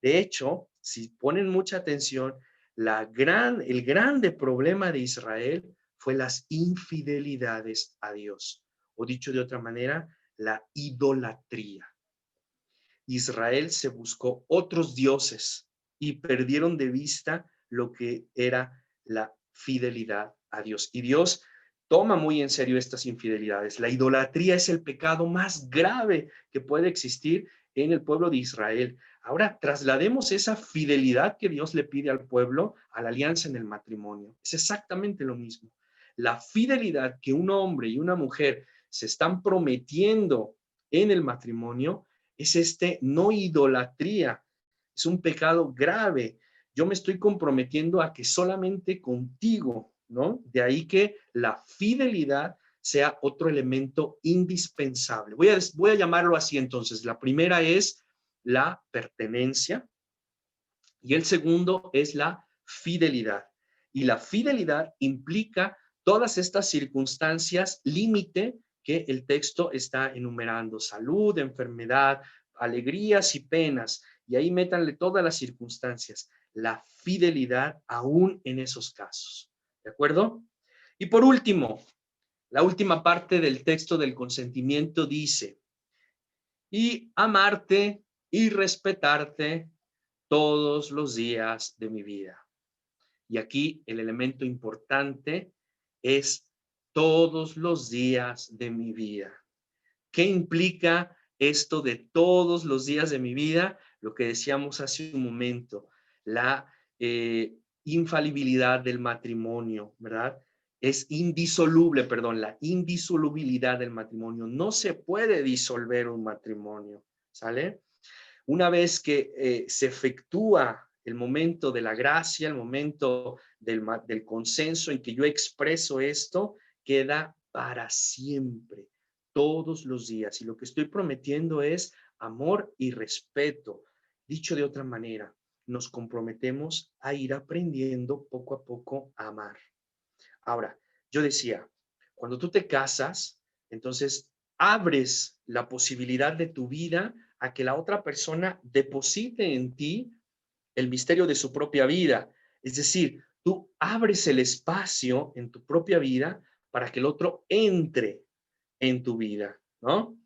De hecho, si ponen mucha atención, el grande problema de Israel fue las infidelidades a Dios, o dicho de otra manera, la idolatría. Israel se buscó otros dioses y perdieron de vista lo que era la fidelidad a Dios. Y Dios toma muy en serio estas infidelidades. La idolatría es el pecado más grave que puede existir en el pueblo de Israel. Ahora traslademos esa fidelidad que Dios le pide al pueblo a la alianza en el matrimonio. Es exactamente lo mismo. La fidelidad que un hombre y una mujer se están prometiendo en el matrimonio es no idolatría, es un pecado grave. Yo me estoy comprometiendo a que solamente contigo, ¿no? De ahí que la fidelidad sea otro elemento indispensable. Voy a llamarlo así entonces. La primera es la pertenencia y el segundo es la fidelidad. Y la fidelidad implica todas estas circunstancias límite que el texto está enumerando: salud, enfermedad, alegrías y penas. Y ahí métanle todas las circunstancias. La fidelidad aún en esos casos. ¿De acuerdo? Y por último, la última parte del texto del consentimiento dice, y amarte y respetarte todos los días de mi vida. Y aquí el elemento importante es todos los días de mi vida. ¿Qué implica esto de todos los días de mi vida? Lo que decíamos hace un momento, la infalibilidad del matrimonio, ¿verdad? Es indisoluble, perdón, la indisolubilidad del matrimonio. No se puede disolver un matrimonio, ¿sale? Una vez que se efectúa el momento de la gracia, el momento del consenso en que yo expreso esto, queda para siempre, todos los días. Y lo que estoy prometiendo es amor y respeto. Dicho de otra manera, nos comprometemos a ir aprendiendo poco a poco a amar. Ahora, yo decía, cuando tú te casas, entonces abres la posibilidad de tu vida a que la otra persona deposite en ti el misterio de su propia vida. Es decir, tú abres el espacio en tu propia vida para que el otro entre en tu vida, ¿no?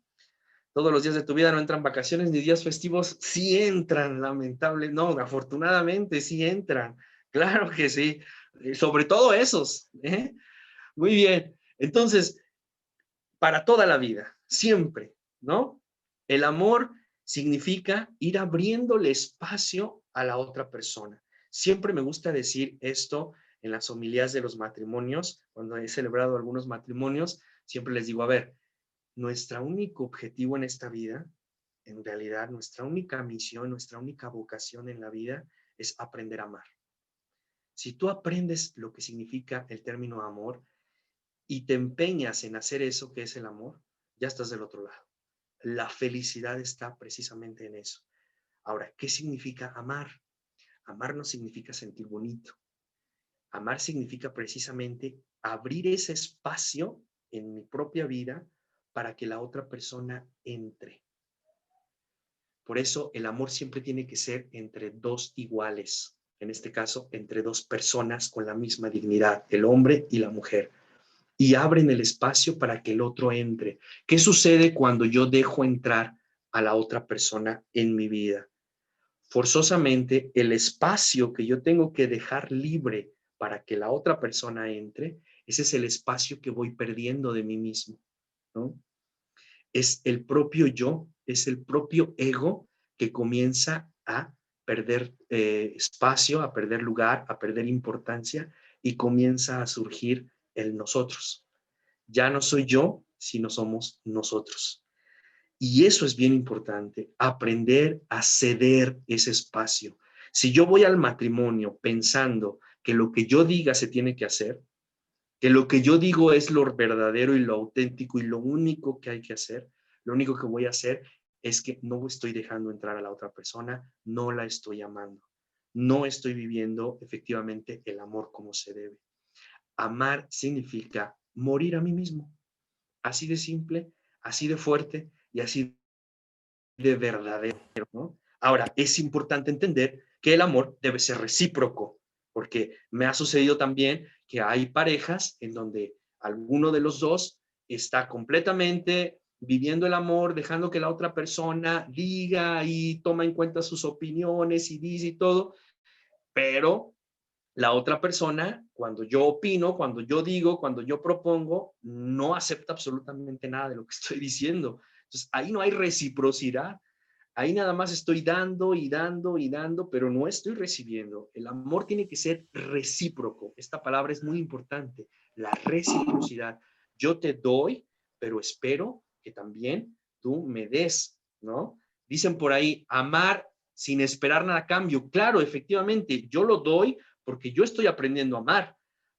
Todos los días de tu vida no entran vacaciones ni días festivos, sí entran, lamentable, no, afortunadamente sí entran, claro que sí, sobre todo esos, ¿eh? Muy bien, entonces, para toda la vida, siempre, ¿no? El amor significa ir abriéndole espacio a la otra persona. Siempre me gusta decir esto en las homilías de los matrimonios, cuando he celebrado algunos matrimonios, siempre les digo, a ver, nuestro único objetivo en esta vida, en realidad nuestra única misión, nuestra única vocación en la vida es aprender a amar. Si tú aprendes lo que significa el término amor y te empeñas en hacer eso que es el amor, ya estás del otro lado. La felicidad está precisamente en eso. Ahora, ¿qué significa amar? Amar no significa sentir bonito. Amar significa precisamente abrir ese espacio en mi propia vida para que la otra persona entre. Por eso el amor siempre tiene que ser entre dos iguales, en este caso, entre dos personas con la misma dignidad, el hombre y la mujer, y abren el espacio para que el otro entre. ¿Qué sucede cuando yo dejo entrar a la otra persona en mi vida? Forzosamente, el espacio que yo tengo que dejar libre para que la otra persona entre, ese es el espacio que voy perdiendo de mí mismo, ¿no? Es el propio yo, es el propio ego que comienza a perder espacio, a perder lugar, a perder importancia y comienza a surgir el nosotros. Ya no soy yo, sino somos nosotros. Y eso es bien importante, aprender a ceder ese espacio. Si yo voy al matrimonio pensando que lo que yo diga se tiene que hacer, que lo que yo digo es lo verdadero y lo auténtico y lo único que hay que hacer, lo único que voy a hacer es que no estoy dejando entrar a la otra persona, no la estoy amando, no estoy viviendo efectivamente el amor como se debe. Amar significa morir a mí mismo, así de simple, así de fuerte y así de verdadero, ¿no? Ahora, es importante entender que el amor debe ser recíproco, porque me ha sucedido también que hay parejas en donde alguno de los dos está completamente viviendo el amor, dejando que la otra persona diga y toma en cuenta sus opiniones y dice y todo, pero la otra persona, cuando yo opino, cuando yo digo, cuando yo propongo, no acepta absolutamente nada de lo que estoy diciendo. Entonces, ahí no hay reciprocidad. Ahí nada más estoy dando y dando y dando, pero no estoy recibiendo. El amor tiene que ser recíproco. Esta palabra es muy importante, la reciprocidad. Yo te doy, pero espero que también tú me des, ¿no? Dicen por ahí, amar sin esperar nada a cambio. Claro, efectivamente, yo lo doy porque yo estoy aprendiendo a amar,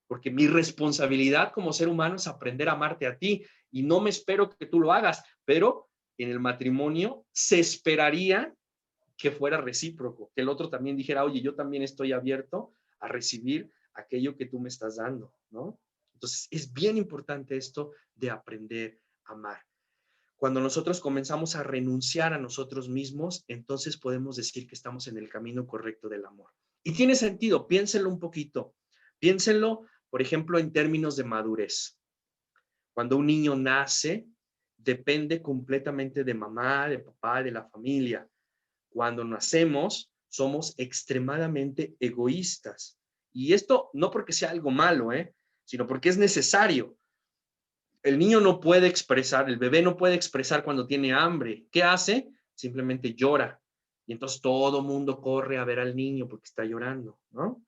porque mi responsabilidad como ser humano es aprender a amarte a ti y no me espero que tú lo hagas, pero en el matrimonio se esperaría que fuera recíproco, que el otro también dijera, oye, yo también estoy abierto a recibir aquello que tú me estás dando, ¿no? Entonces, es bien importante esto de aprender a amar. Cuando nosotros comenzamos a renunciar a nosotros mismos, entonces podemos decir que estamos en el camino correcto del amor. Y tiene sentido, piénsenlo un poquito. Piénsenlo, por ejemplo, en términos de madurez. Cuando un niño nace, depende completamente de mamá, de papá, de la familia. Cuando nacemos, somos extremadamente egoístas. Y esto no porque sea algo malo, sino porque es necesario. El niño no puede expresar, el bebé no puede expresar cuando tiene hambre. ¿Qué hace? Simplemente llora. Y entonces todo mundo corre a ver al niño porque está llorando, ¿no?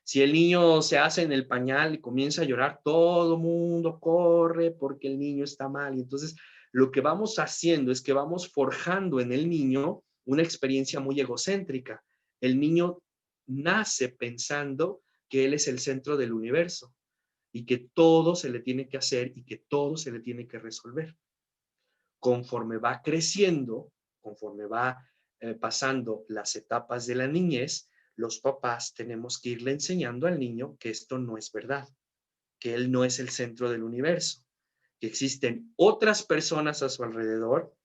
Si el niño se hace en el pañal y comienza a llorar, todo mundo corre porque el niño está mal. Y entonces lo que vamos haciendo es que vamos forjando en el niño una experiencia muy egocéntrica. El niño nace pensando que él es el centro del universo y que todo se le tiene que hacer y que todo se le tiene que resolver. Conforme va creciendo, conforme va pasando las etapas de la niñez, los papás tenemos que irle enseñando al niño que esto no es verdad, que él no es el centro del universo, que existen otras personas a su alrededor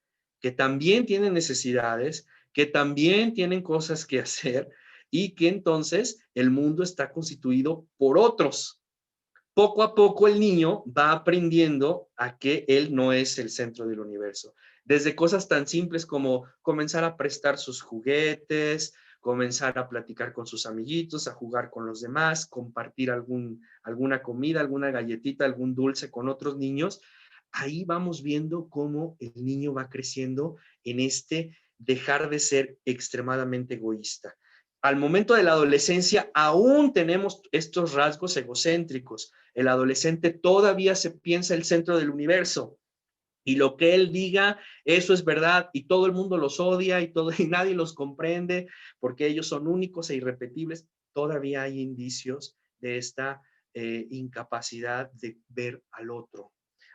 que también tienen necesidades, que también tienen cosas que hacer y que entonces el mundo está constituido por otros. Poco a poco el niño va aprendiendo a que él no es el centro del universo. Desde cosas tan simples como comenzar a prestar sus juguetes, comenzar a platicar con sus amiguitos, a jugar con los demás, compartir alguna comida, alguna galletita, algún dulce con otros niños. Ahí vamos viendo cómo el niño va creciendo en este dejar de ser extremadamente egoísta. Al momento de la adolescencia aún tenemos estos rasgos egocéntricos. El adolescente todavía se piensa el centro del universo y lo que él diga, eso es verdad y todo el mundo los odia y nadie los comprende porque ellos son únicos e irrepetibles. Todavía hay indicios de esta incapacidad de ver al otro.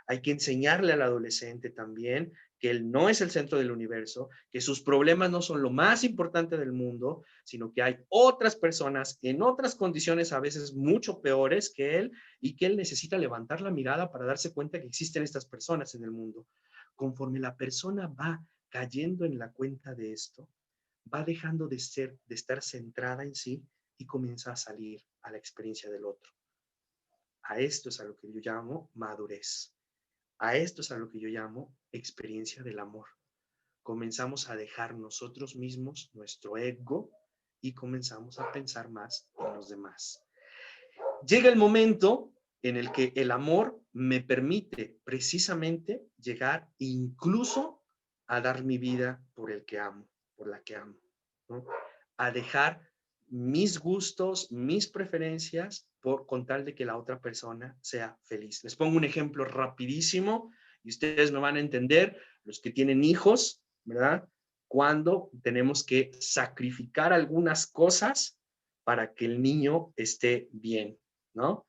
Hay que enseñarle al adolescente también que él no es el centro del universo, que sus problemas no son lo más importante del mundo, sino que hay otras personas en otras condiciones a veces mucho peores que él y que él necesita levantar la mirada para darse cuenta que existen estas personas en el mundo. Conforme la persona va cayendo en la cuenta de esto, va dejando de estar centrada en sí y comienza a salir a la experiencia del otro. A esto es a lo que yo llamo madurez. A esto es a lo que yo llamo experiencia del amor. Comenzamos a dejar nosotros mismos nuestro ego y comenzamos a pensar más en los demás. Llega el momento en el que el amor me permite precisamente llegar incluso a dar mi vida por el que amo, por la que amo, ¿no? A dejar mis gustos, mis preferencias, con tal de que la otra persona sea feliz. Les pongo un ejemplo rapidísimo y ustedes me van a entender, los que tienen hijos, ¿verdad? Cuando tenemos que sacrificar algunas cosas para que el niño esté bien, ¿no?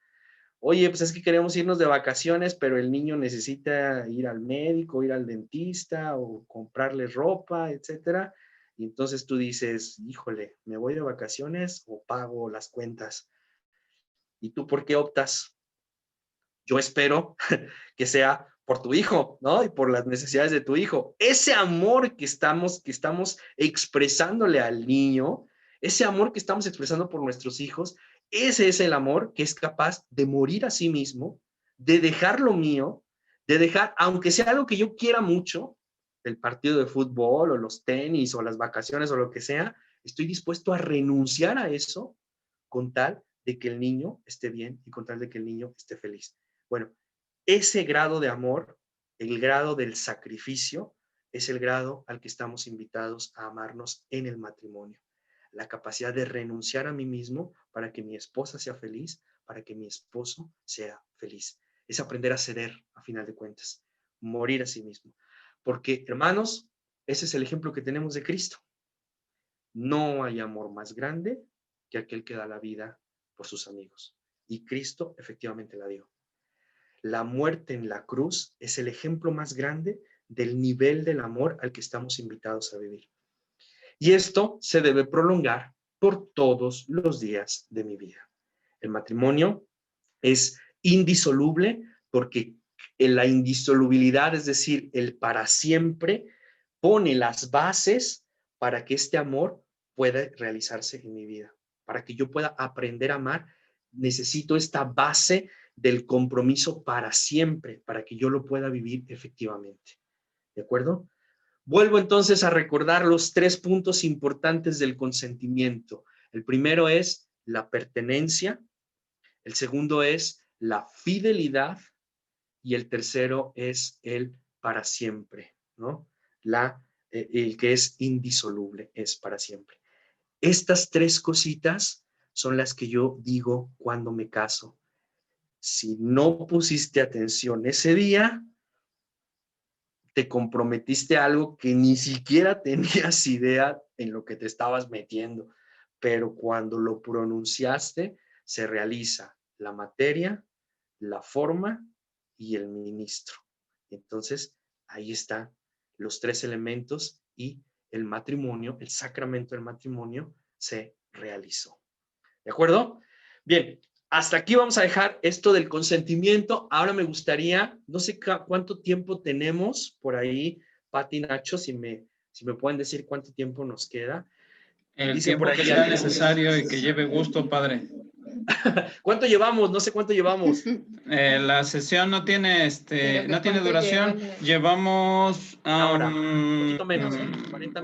Oye, pues es que queremos irnos de vacaciones, pero el niño necesita ir al médico, ir al dentista o comprarle ropa, etcétera. Y entonces tú dices, híjole, ¿me voy de vacaciones o pago las cuentas? ¿Y tú por qué optas? Yo espero que sea por tu hijo, ¿no? Y por las necesidades de tu hijo. Ese amor que estamos expresándole al niño, ese amor que estamos expresando por nuestros hijos, ese es el amor que es capaz de morir a sí mismo, de dejar lo mío, de dejar, aunque sea algo que yo quiera mucho, el partido de fútbol o los tenis o las vacaciones o lo que sea, estoy dispuesto a renunciar a eso con tal de que el niño esté bien y con tal de que el niño esté feliz. Bueno, ese grado de amor, el grado del sacrificio, es el grado al que estamos invitados a amarnos en el matrimonio. La capacidad de renunciar a mí mismo para que mi esposa sea feliz, para que mi esposo sea feliz. Es aprender a ceder, a final de cuentas, morir a sí mismo. Porque, hermanos, ese es el ejemplo que tenemos de Cristo. No hay amor más grande que aquel que da la vida por sus amigos. Y Cristo efectivamente la dio. La muerte en la cruz es el ejemplo más grande del nivel del amor al que estamos invitados a vivir. Y esto se debe prolongar por todos los días de mi vida. El matrimonio es indisoluble porque en la indisolubilidad, es decir, el para siempre, pone las bases para que este amor pueda realizarse en mi vida. Para que yo pueda aprender a amar, necesito esta base del compromiso para siempre, para que yo lo pueda vivir efectivamente. ¿De acuerdo? Vuelvo entonces a recordar los 3 puntos importantes del consentimiento. El primero es la pertenencia, el segundo es la fidelidad y el tercero es el para siempre, ¿no? El que es indisoluble, es para siempre. Estas 3 cositas son las que yo digo cuando me caso. Si no pusiste atención ese día, te comprometiste a algo que ni siquiera tenías idea en lo que te estabas metiendo, pero cuando lo pronunciaste, se realiza la materia, la forma y el ministro. Entonces, ahí están los tres elementos y el matrimonio, el sacramento del matrimonio se realizó. ¿De acuerdo? Bien, hasta aquí vamos a dejar esto del consentimiento. Ahora me gustaría, no sé cuánto tiempo tenemos por ahí, Pati, Nacho, si me pueden decir cuánto tiempo nos queda. El Dice por tiempo ahí que sea alguien. necesario y que lleve gusto, padre. ¿Cuánto llevamos? No sé cuánto llevamos. La sesión no tiene, no tiene duración. Llevamos Ahora, un poquito menos, 40 minutos.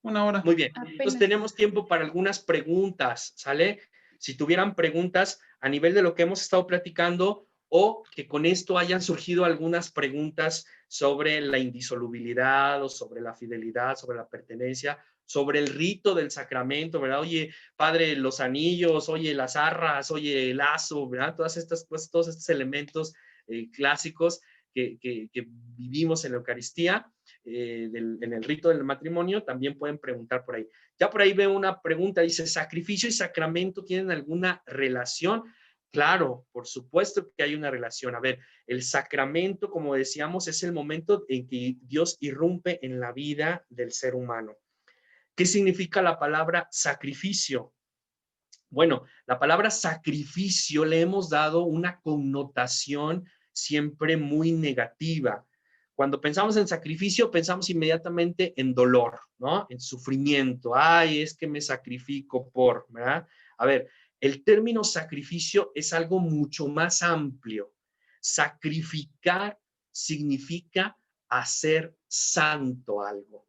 Una hora. Muy bien. Entonces tenemos tiempo para algunas preguntas, ¿sale? Si tuvieran preguntas a nivel de lo que hemos estado platicando o que con esto hayan surgido algunas preguntas sobre la indisolubilidad o sobre la fidelidad, sobre la pertenencia, sobre el rito del sacramento, ¿verdad? Oye, padre, los anillos, oye, las arras, oye, el lazo, ¿verdad? Todas estas cosas, todos estos elementos clásicos que vivimos en la Eucaristía. En el rito del matrimonio, también pueden preguntar por ahí. Ya por ahí veo una pregunta, dice, ¿sacrificio y sacramento tienen alguna relación? Claro, por supuesto que hay una relación. A ver, el sacramento, como decíamos, es el momento en que Dios irrumpe en la vida del ser humano. ¿Qué significa la palabra sacrificio? Bueno, la palabra sacrificio le hemos dado una connotación siempre muy negativa. Cuando pensamos en sacrificio, pensamos inmediatamente en dolor, ¿no? En sufrimiento. Ay, es que me sacrifico por, ¿verdad? A ver, el término sacrificio es algo mucho más amplio. Sacrificar significa hacer santo algo.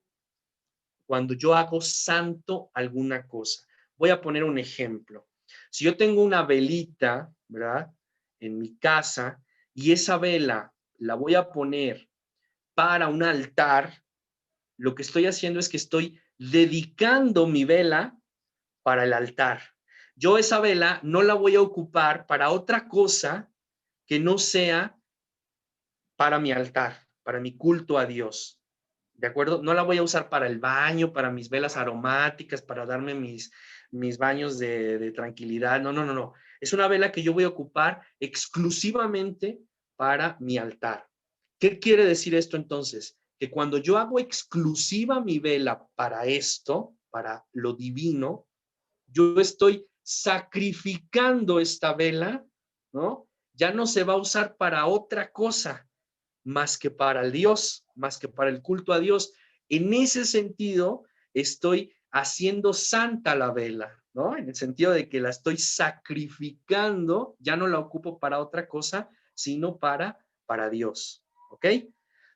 Cuando yo hago santo alguna cosa. Voy a poner un ejemplo. Si yo tengo una velita, ¿verdad? En mi casa y esa vela la voy a poner para un altar, lo que estoy haciendo es que estoy dedicando mi vela para el altar. Yo esa vela no la voy a ocupar para otra cosa que no sea para mi altar, para mi culto a Dios. ¿De acuerdo? No la voy a usar para el baño, para mis velas aromáticas, para darme mis baños de tranquilidad. No, no, no, no. Es una vela que yo voy a ocupar exclusivamente para mi altar. ¿Qué quiere decir esto entonces? Que cuando yo hago exclusiva mi vela para esto, para lo divino, yo estoy sacrificando esta vela, ¿no? Ya no se va a usar para otra cosa más que para el Dios, más que para el culto a Dios. En ese sentido, estoy haciendo santa la vela, ¿no? En el sentido de que la estoy sacrificando, ya no la ocupo para otra cosa, sino para Dios, ¿ok?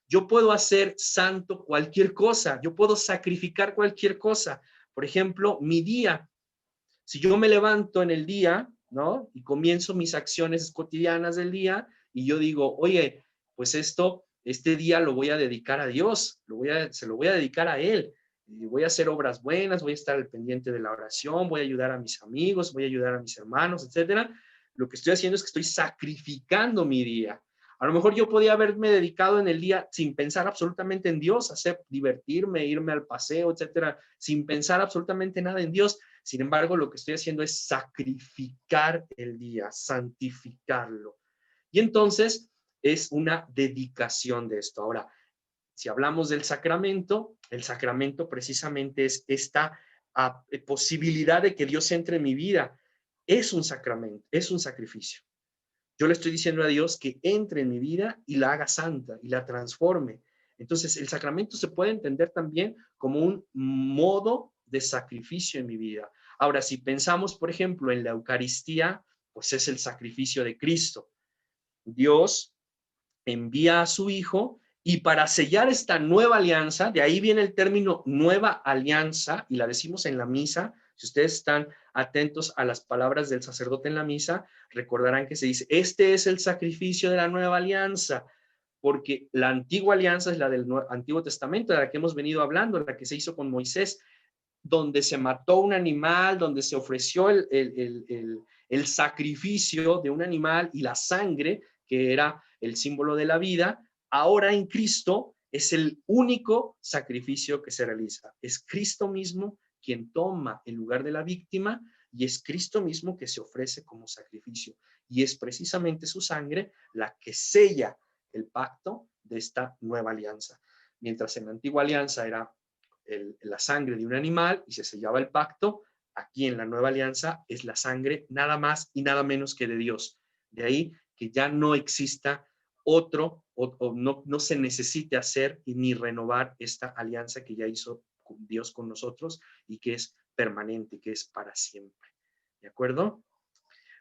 Yo puedo hacer santo cualquier cosa, yo puedo sacrificar cualquier cosa. Por ejemplo, mi día. Si yo me levanto en el día, ¿no? Y comienzo mis acciones cotidianas del día y yo digo, oye, pues este día lo voy a dedicar a Dios, se lo voy a dedicar a Él. Y voy a hacer obras buenas, voy a estar al pendiente de la oración, voy a ayudar a mis amigos, voy a ayudar a mis hermanos, etcétera. Lo que estoy haciendo es que estoy sacrificando mi día. A lo mejor yo podía haberme dedicado en el día sin pensar absolutamente en Dios, hacer divertirme, irme al paseo, etcétera, sin pensar absolutamente nada en Dios. Sin embargo, lo que estoy haciendo es sacrificar el día, santificarlo. Y entonces es una dedicación de esto. Ahora, si hablamos del sacramento, el sacramento precisamente es esta posibilidad de que Dios entre en mi vida. Es un sacramento, es un sacrificio. Yo le estoy diciendo a Dios que entre en mi vida y la haga santa y la transforme. Entonces, el sacramento se puede entender también como un modo de sacrificio en mi vida. Ahora, si pensamos, por ejemplo, en la Eucaristía, pues es el sacrificio de Cristo. Dios envía a su Hijo y para sellar esta nueva alianza, de ahí viene el término nueva alianza, y la decimos en la misa. Si ustedes están atentos a las palabras del sacerdote en la misa, recordarán que se dice, este es el sacrificio de la nueva alianza, porque la antigua alianza es la del Antiguo Testamento, de la que hemos venido hablando, la que se hizo con Moisés, donde se mató un animal, donde se ofreció el sacrificio de un animal y la sangre, que era el símbolo de la vida. Ahora en Cristo Es el único sacrificio que se realiza. Es Cristo mismo quien toma el lugar de la víctima y es Cristo mismo que se ofrece como sacrificio. Y es precisamente su sangre la que sella el pacto de esta nueva alianza. Mientras en la antigua alianza era la sangre de un animal y se sellaba el pacto, aquí en la nueva alianza es la sangre nada más y nada menos que de Dios. De ahí que ya no exista otro o no se necesite hacer ni renovar esta alianza que ya hizo Dios con nosotros y que es permanente, que es para siempre. ¿De acuerdo?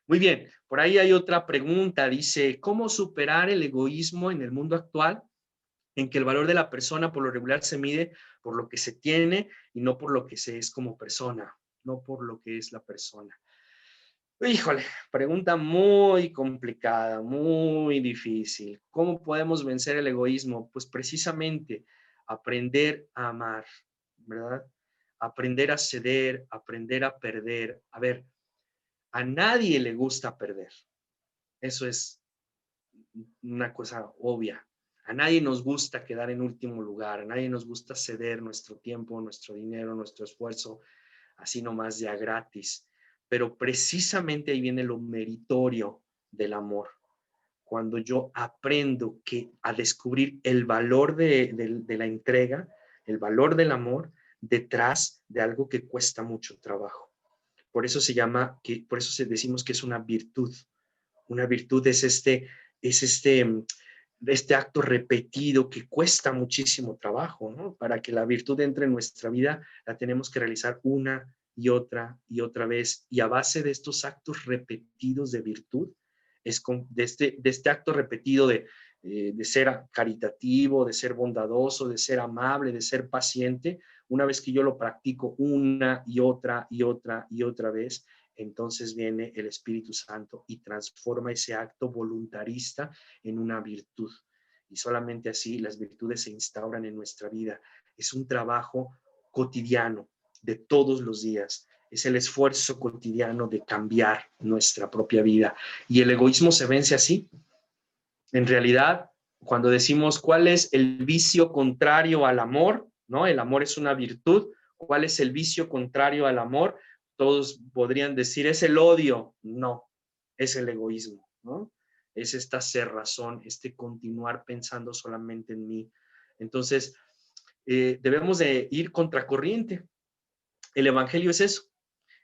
Muy bien, por ahí hay otra pregunta, dice, ¿cómo superar el egoísmo en el mundo actual en que el valor de la persona por lo regular se mide por lo que se tiene y no por lo que se es como persona, no por lo que es la persona? Híjole, pregunta muy complicada, muy difícil. ¿Cómo podemos vencer el egoísmo? Pues precisamente aprender a amar, ¿verdad? Aprender a ceder, aprender a perder. A ver, a nadie le gusta perder. Eso es una cosa obvia. A nadie nos gusta quedar en último lugar, a nadie nos gusta ceder nuestro tiempo, nuestro dinero, nuestro esfuerzo, así nomás ya gratis. Pero precisamente ahí viene lo meritorio del amor. Cuando yo aprendo a descubrir el valor de la entrega, el valor del amor detrás de algo que cuesta mucho trabajo. Por eso por eso decimos que es una virtud. Una virtud es este acto repetido que cuesta muchísimo trabajo, ¿no? Para que la virtud entre en nuestra vida, la tenemos que realizar una y otra vez. Y a base de estos actos repetidos de virtud, de este acto repetido de ser caritativo, de ser bondadoso, de ser amable, de ser paciente, una vez que yo lo practico una y otra y otra y otra vez, entonces viene el Espíritu Santo y transforma ese acto voluntarista en una virtud. Y solamente así las virtudes se instauran en nuestra vida. Es un trabajo cotidiano de todos los días. Es el esfuerzo cotidiano de cambiar nuestra propia vida. Y el egoísmo se vence así. En realidad, cuando decimos cuál es el vicio contrario al amor, ¿no? El amor es una virtud. ¿Cuál es el vicio contrario al amor? Todos podrían decir, es el odio. No, es el egoísmo, ¿no? Es esta cerrazón, este continuar pensando solamente en mí. Entonces, debemos de ir contracorriente. El evangelio es eso,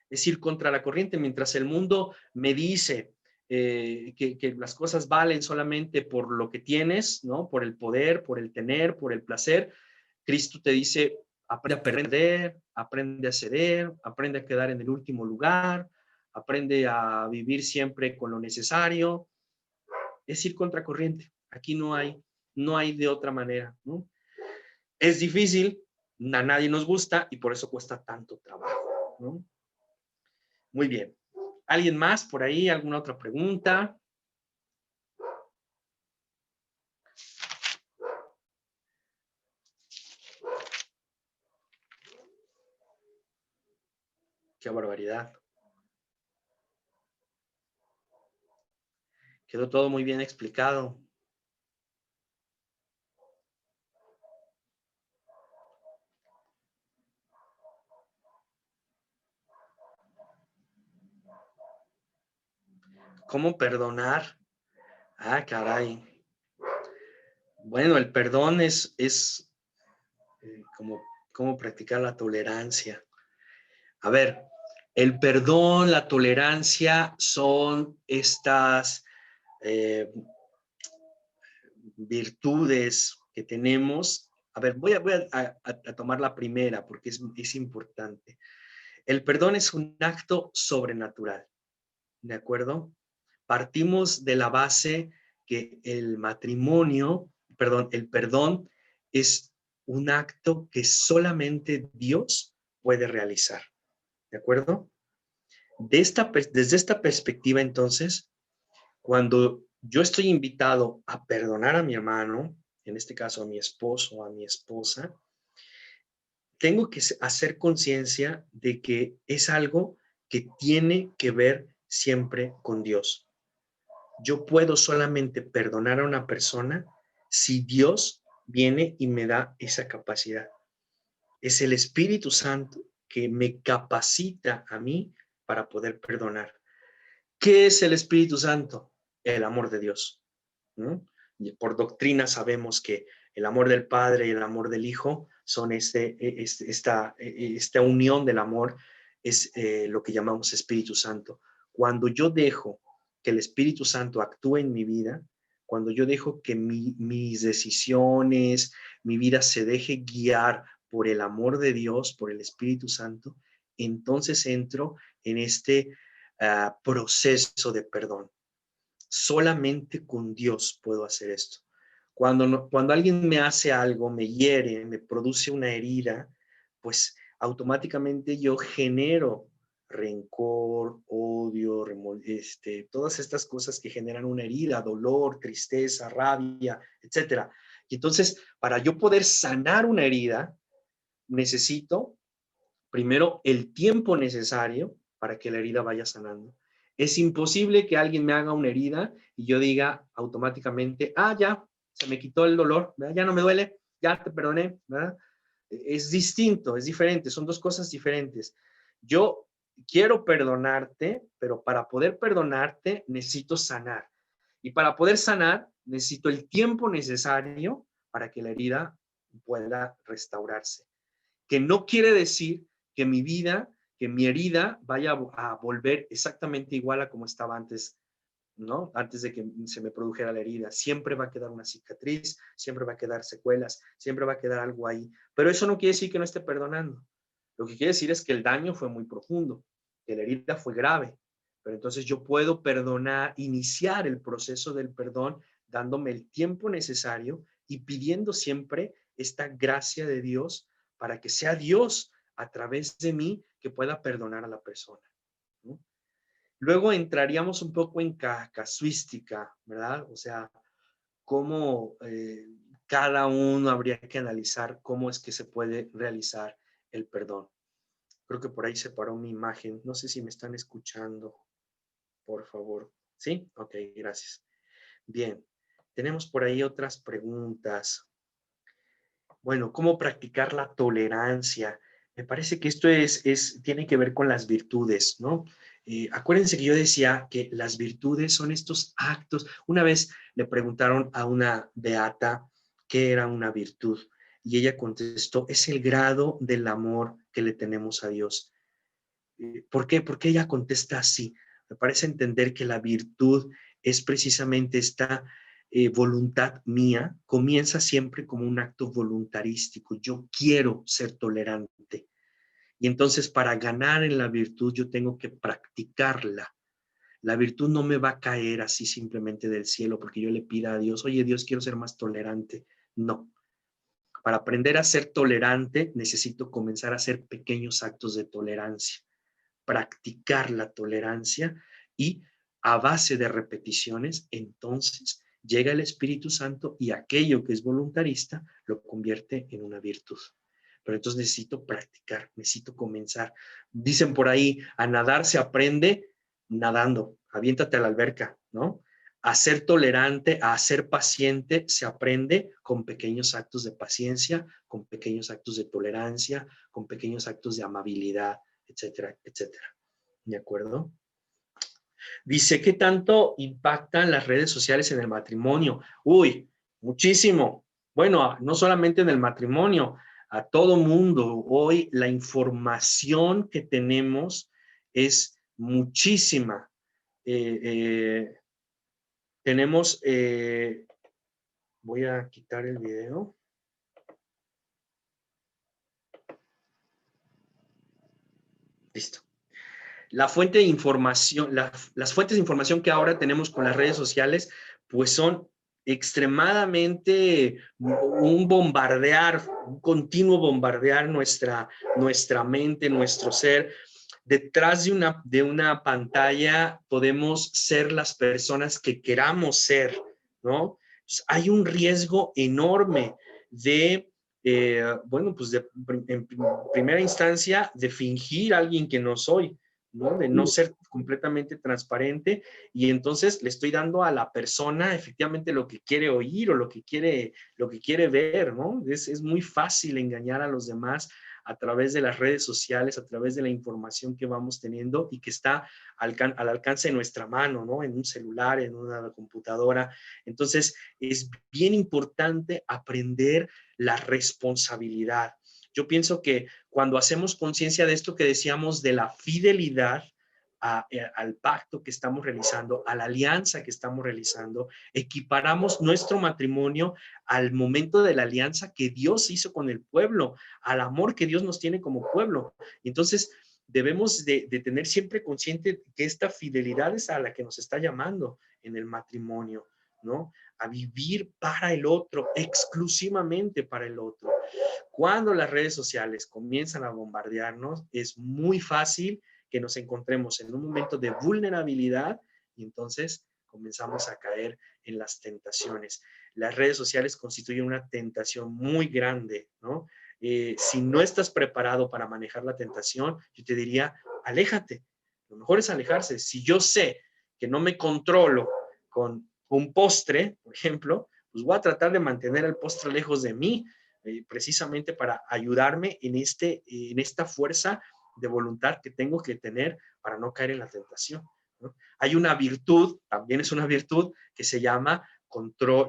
es ir contra la corriente. Mientras el mundo me dice que las cosas valen solamente por lo que tienes, ¿no? Por el poder, por el tener, por el placer, Cristo te dice, aprende a perder, aprende a ceder, aprende a quedar en el último lugar, aprende a vivir siempre con lo necesario. Es ir contra corriente. Aquí no hay de otra manera, ¿no? Es difícil, a nadie nos gusta y por eso cuesta tanto trabajo, ¿no? Muy bien. ¿Alguien más por ahí? ¿Alguna otra pregunta? Qué barbaridad. Quedó todo muy bien explicado. ¿Cómo perdonar? Ah, caray. Bueno, el perdón es como practicar la tolerancia. A ver, el perdón, la tolerancia son estas virtudes que tenemos. A ver, voy a tomar la primera porque es importante. El perdón es un acto sobrenatural, ¿de acuerdo? Partimos de la base que el perdón es un acto que solamente Dios puede realizar, ¿de acuerdo? Desde esta perspectiva, entonces, cuando yo estoy invitado a perdonar a mi hermano, en este caso a mi esposo o a mi esposa, tengo que hacer conciencia de que es algo que tiene que ver siempre con Dios. Yo puedo solamente perdonar a una persona si Dios viene y me da esa capacidad. Es el Espíritu Santo que me capacita a mí para poder perdonar. ¿Qué es el Espíritu Santo? El amor de Dios, ¿no? Y por doctrina sabemos que el amor del Padre y el amor del Hijo son esta unión del amor, es lo que llamamos Espíritu Santo. Cuando yo dejo que el Espíritu Santo actúe en mi vida, cuando yo dejo que mis decisiones, mi vida se deje guiar por el amor de Dios, por el Espíritu Santo, entonces entro en este proceso de perdón. Solamente con Dios puedo hacer esto. Cuando alguien me hace algo, me hiere, me produce una herida, pues automáticamente yo genero rencor, odio, todas estas cosas que generan una herida, dolor, tristeza, rabia, etcétera. Y entonces, para yo poder sanar una herida, necesito primero el tiempo necesario para que la herida vaya sanando. Es imposible que alguien me haga una herida y yo diga automáticamente, ya, se me quitó el dolor, ¿verdad? Ya no me duele, ya te perdoné, ¿verdad? Es distinto, es diferente, son dos cosas diferentes. Yo quiero perdonarte, pero para poder perdonarte necesito sanar. Y para poder sanar necesito el tiempo necesario para que la herida pueda restaurarse. Que no quiere decir que mi vida, que mi herida vaya a volver exactamente igual a como estaba antes, ¿no? Antes de que se me produjera la herida. Siempre va a quedar una cicatriz, siempre va a quedar secuelas, siempre va a quedar algo ahí. Pero eso no quiere decir que no esté perdonando. Lo que quiere decir es que el daño fue muy profundo, que la herida fue grave. Pero entonces yo puedo perdonar, iniciar el proceso del perdón dándome el tiempo necesario y pidiendo siempre esta gracia de Dios para que sea Dios a través de mí que pueda perdonar a la persona, ¿no? Luego entraríamos un poco en casuística, ¿verdad? O sea, cómo cada uno habría que analizar cómo es que se puede realizar el perdón. Creo que por ahí se paró mi imagen. No sé si me están escuchando, por favor. ¿Sí? Ok, gracias. Bien, tenemos por ahí otras preguntas. Bueno, ¿cómo practicar la tolerancia? Me parece que esto tiene que ver con las virtudes, ¿no? Acuérdense que yo decía que las virtudes son estos actos. Una vez le preguntaron a una beata qué era una virtud y ella contestó, es el grado del amor que le tenemos a Dios. ¿Por qué? Porque ella contesta así. Me parece entender que la virtud es precisamente esta voluntad mía, comienza siempre como un acto voluntarístico. Yo quiero ser tolerante. Y entonces para ganar en la virtud yo tengo que practicarla. La virtud no me va a caer así simplemente del cielo porque yo le pida a Dios, oye Dios, quiero ser más tolerante. No. Para aprender a ser tolerante necesito comenzar a hacer pequeños actos de tolerancia, practicar la tolerancia y a base de repeticiones, entonces llega el Espíritu Santo y aquello que es voluntarista lo convierte en una virtud. Pero entonces necesito practicar, necesito comenzar. Dicen por ahí, a nadar se aprende nadando, aviéntate a la alberca, ¿no? A ser tolerante, a ser paciente, se aprende con pequeños actos de paciencia, con pequeños actos de tolerancia, con pequeños actos de amabilidad, etcétera, etcétera. ¿De acuerdo? Dice, ¿qué tanto impactan las redes sociales en el matrimonio? Uy, muchísimo. Bueno, no solamente en el matrimonio, a todo mundo. Hoy la información que tenemos es muchísima. Tenemos, voy a quitar el video. Listo. La fuente de información, las fuentes de información que ahora tenemos con las redes sociales, pues son extremadamente un bombardear, un continuo bombardear nuestra mente, nuestro ser. Detrás de una pantalla podemos ser las personas que queramos ser, ¿no? Pues hay un riesgo enorme de, bueno, pues en primera instancia, de fingir a alguien que no soy, ¿no? De no ser completamente transparente, y entonces le estoy dando a la persona efectivamente lo que quiere oír o lo que quiere ver, ¿no? Es muy fácil engañar a los demás a través de las redes sociales, a través de la información que vamos teniendo y que está al alcance de nuestra mano, ¿no? En un celular, en una computadora. Entonces, es bien importante aprender la responsabilidad. Yo pienso que cuando hacemos conciencia de esto que decíamos de la fidelidad al pacto que estamos realizando, a la alianza que estamos realizando, equiparamos nuestro matrimonio al momento de la alianza que Dios hizo con el pueblo, al amor que Dios nos tiene como pueblo. Entonces, debemos de tener siempre consciente que esta fidelidad es a la que nos está llamando en el matrimonio, ¿no? A vivir para el otro, exclusivamente para el otro. Cuando las redes sociales comienzan a bombardearnos, es muy fácil que nos encontremos en un momento de vulnerabilidad y entonces comenzamos a caer en las tentaciones. Las redes sociales constituyen una tentación muy grande, ¿no? Si no estás preparado para manejar la tentación, yo te diría, aléjate. Lo mejor es alejarse. Si yo sé que no me controlo con un postre, por ejemplo, pues voy a tratar de mantener el postre lejos de mí, precisamente para ayudarme en esta fuerza de voluntad que tengo que tener para no caer en la tentación, ¿no? Hay una virtud, también es una virtud, que se llama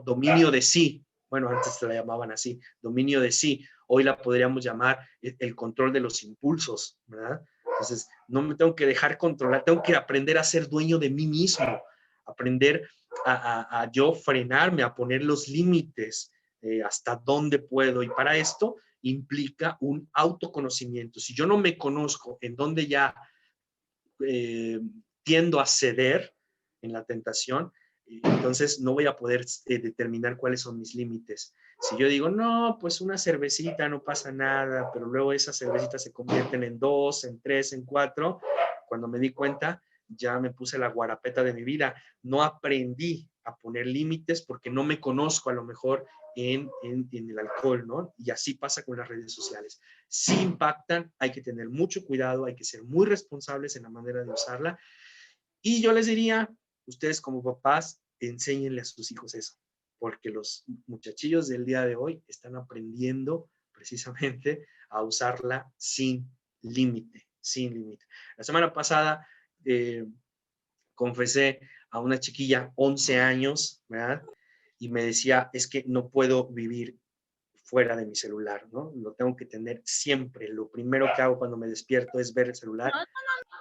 dominio de sí. Bueno, antes se la llamaban así, dominio de sí. Hoy la podríamos llamar el control de los impulsos, ¿verdad? Entonces, no me tengo que dejar controlar, tengo que aprender a ser dueño de mí mismo, aprender a yo frenarme, a poner los límites, hasta dónde puedo. Y para esto implica un autoconocimiento. Si yo no me conozco en dónde ya tiendo a ceder en la tentación, entonces no voy a poder determinar cuáles son mis límites. Si yo digo, no, pues una cervecita, no pasa nada, pero luego esas cervecitas se convierten en 2, en 3, en 4, cuando me di cuenta, ya me puse la guarapeta de mi vida. No aprendí a poner límites porque no me conozco a lo mejor en el alcohol, ¿no? Y así pasa con las redes sociales. Sí impactan, hay que tener mucho cuidado, hay que ser muy responsables en la manera de usarla. Y yo les diría, ustedes como papás, enséñenle a sus hijos eso, porque los muchachillos del día de hoy están aprendiendo precisamente a usarla sin límite, sin límite. La semana pasada confesé a una chiquilla, 11 años, ¿verdad? Y me decía, es que no puedo vivir fuera de mi celular, ¿no? Lo tengo que tener siempre. Lo primero que hago cuando me despierto es ver el celular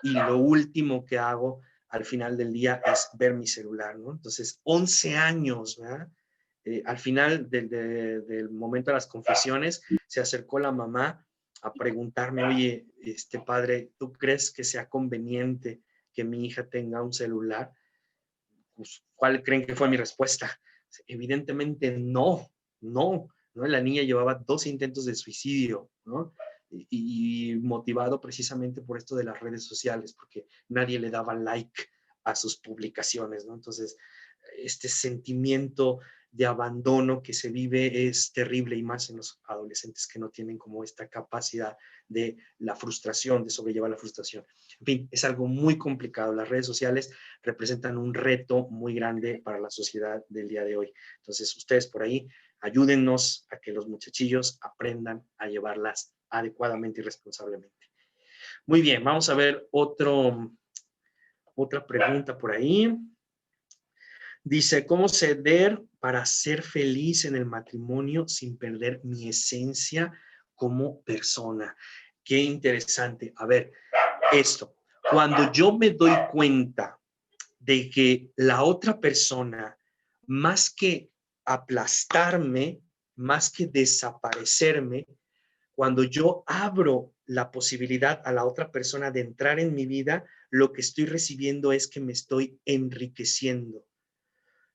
y lo último que hago al final del día es ver mi celular, ¿no? Entonces, 11 años, ¿verdad? Al final del momento de las confesiones, se acercó la mamá a preguntarme, oye, padre, ¿tú crees que sea conveniente que mi hija tenga un celular? Pues, ¿cuál creen que fue mi respuesta? Evidentemente no, no, ¿no? La niña llevaba 2 intentos de suicidio, ¿no? Y motivado precisamente por esto de las redes sociales, porque nadie le daba like a sus publicaciones, ¿no? Entonces, este sentimiento de abandono que se vive es terrible, y más en los adolescentes que no tienen como esta capacidad de la frustración, de sobrellevar la frustración. En fin, es algo muy complicado. Las redes sociales representan un reto muy grande para la sociedad del día de hoy. Entonces, ustedes por ahí, ayúdennos a que los muchachillos aprendan a llevarlas adecuadamente y responsablemente. Muy bien, vamos a ver otra pregunta por ahí. Dice, ¿cómo ceder para ser feliz en el matrimonio sin perder mi esencia como persona? Qué interesante. A ver, esto, cuando yo me doy cuenta de que la otra persona, más que aplastarme, más que desaparecerme, cuando yo abro la posibilidad a la otra persona de entrar en mi vida, lo que estoy recibiendo es que me estoy enriqueciendo.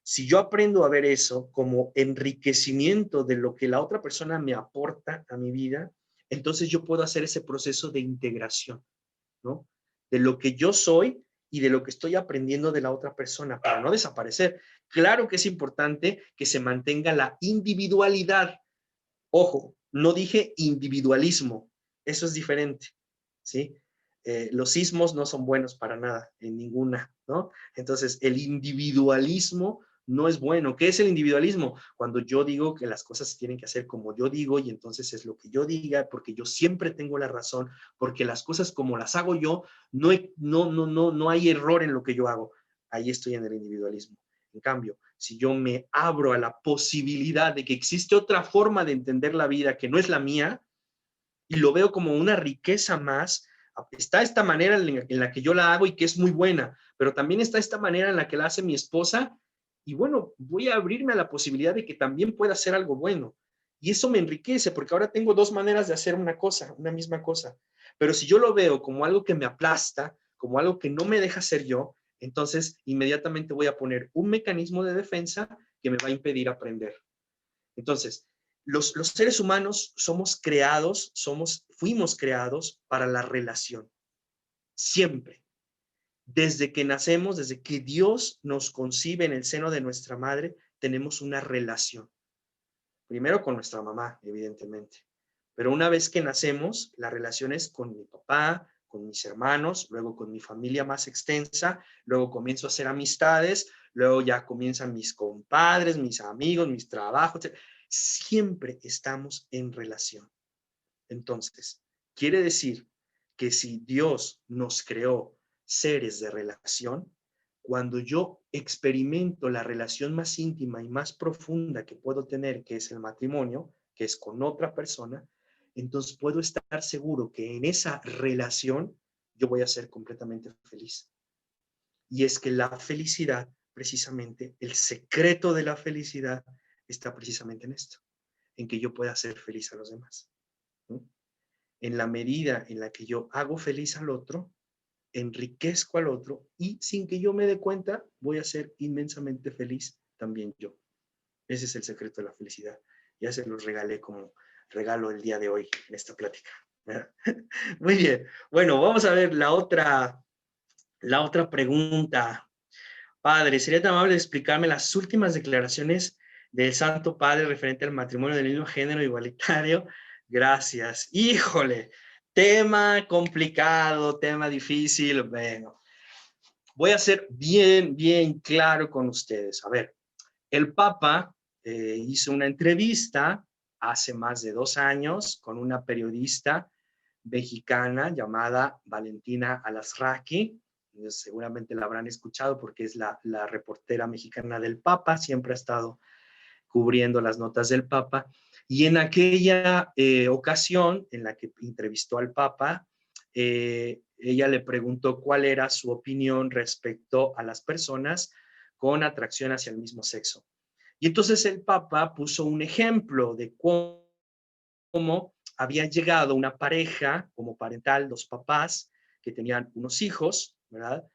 Si yo aprendo a ver eso como enriquecimiento de lo que la otra persona me aporta a mi vida, entonces yo puedo hacer ese proceso de integración, ¿no? De lo que yo soy y de lo que estoy aprendiendo de la otra persona para no desaparecer. Claro que es importante que se mantenga la individualidad. Ojo, no dije individualismo, eso es diferente, ¿sí? Los sismos no son buenos para nada, en ninguna, ¿no? Entonces, el individualismo no es bueno. ¿Qué es el individualismo? Cuando yo digo que las cosas se tienen que hacer como yo digo y entonces es lo que yo diga, porque yo siempre tengo la razón, porque las cosas como las hago yo, no hay error en lo que yo hago. Ahí estoy en el individualismo. En cambio, si yo me abro a la posibilidad de que existe otra forma de entender la vida que no es la mía y lo veo como una riqueza más, está esta manera en la que yo la hago y que es muy buena, pero también está esta manera en la que la hace mi esposa y bueno, voy a abrirme a la posibilidad de que también pueda hacer algo bueno. Y eso me enriquece porque ahora tengo dos maneras de hacer una cosa, una misma cosa. Pero si yo lo veo como algo que me aplasta, como algo que no me deja ser yo, entonces inmediatamente voy a poner un mecanismo de defensa que me va a impedir aprender. Entonces, los seres humanos fuimos creados para la relación. Siempre. Desde que nacemos, desde que Dios nos concibe en el seno de nuestra madre, tenemos una relación. Primero con nuestra mamá, evidentemente. Pero una vez que nacemos, la relación es con mi papá, con mis hermanos, luego con mi familia más extensa, luego comienzo a hacer amistades, luego ya comienzan mis compadres, mis amigos, mis trabajos. Siempre estamos en relación. Entonces, quiere decir que si Dios nos creó seres de relación, cuando yo experimento la relación más íntima y más profunda que puedo tener, que es el matrimonio, que es con otra persona, entonces puedo estar seguro que en esa relación yo voy a ser completamente feliz. Y es que la felicidad, precisamente, el secreto de la felicidad está precisamente en esto, en que yo pueda hacer feliz a los demás, ¿no? En la medida en la que yo hago feliz al otro, enriquezco al otro y sin que yo me dé cuenta, voy a ser inmensamente feliz también yo. Ese es el secreto de la felicidad. Ya se los regalé como regalo el día de hoy en esta plática. Muy bien. Bueno, vamos a ver la otra pregunta. Padre, ¿sería tan amable de explicarme las últimas declaraciones del Santo Padre referente al matrimonio del mismo género igualitario? Gracias. Híjole, tema complicado, tema difícil. Bueno, voy a ser bien claro con ustedes. A ver, el Papa hizo una entrevista hace más de 2 años con una periodista mexicana llamada Valentina Alasraqui. Seguramente la habrán escuchado porque es la reportera mexicana del Papa, siempre ha estado cubriendo las notas del Papa. Y en aquella ocasión en la que entrevistó al Papa, ella le preguntó cuál era su opinión respecto a las personas con atracción hacia el mismo sexo. Y entonces el Papa puso un ejemplo de cómo había llegado una pareja como parental, dos papás que tenían unos hijos, ¿verdad?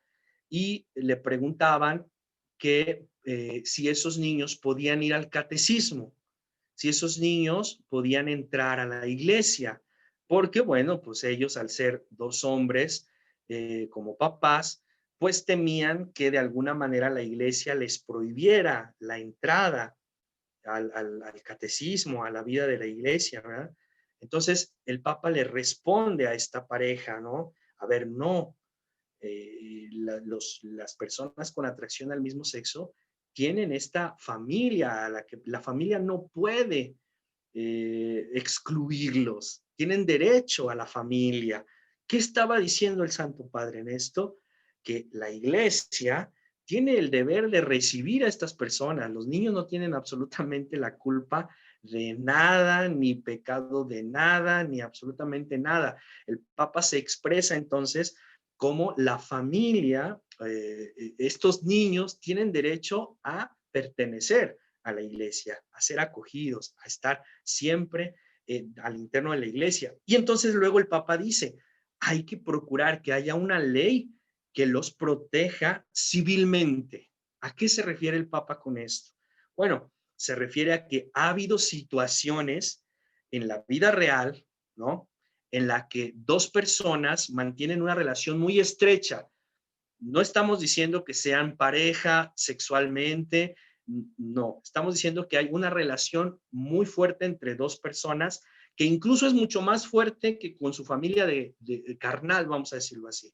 Y le preguntaban que si esos niños podían ir al catecismo, si esos niños podían entrar a la iglesia, porque bueno, pues ellos al ser dos hombres como papás, pues temían que de alguna manera la iglesia les prohibiera la entrada al catecismo, a la vida de la iglesia, ¿verdad? Entonces el Papa le responde a esta pareja, ¿no? A ver, no, las personas con atracción al mismo sexo tienen esta familia a la que la familia no puede excluirlos, tienen derecho a la familia. ¿Qué estaba diciendo el Santo Padre en esto? Que la iglesia tiene el deber de recibir a estas personas. Los niños no tienen absolutamente la culpa de nada, ni pecado de nada, ni absolutamente nada. El Papa se expresa entonces como la familia, estos niños tienen derecho a pertenecer a la iglesia, a ser acogidos, a estar siempre al interno de la iglesia. Y entonces luego el Papa dice, hay que procurar que haya una ley que los proteja civilmente. ¿A qué se refiere el Papa con esto? Bueno, se refiere a que ha habido situaciones en la vida real, ¿no? En la que dos personas mantienen una relación muy estrecha. No estamos diciendo que sean pareja sexualmente, No, estamos diciendo que hay una relación muy fuerte entre dos personas que incluso es mucho más fuerte que con su familia de carnal, vamos a decirlo así.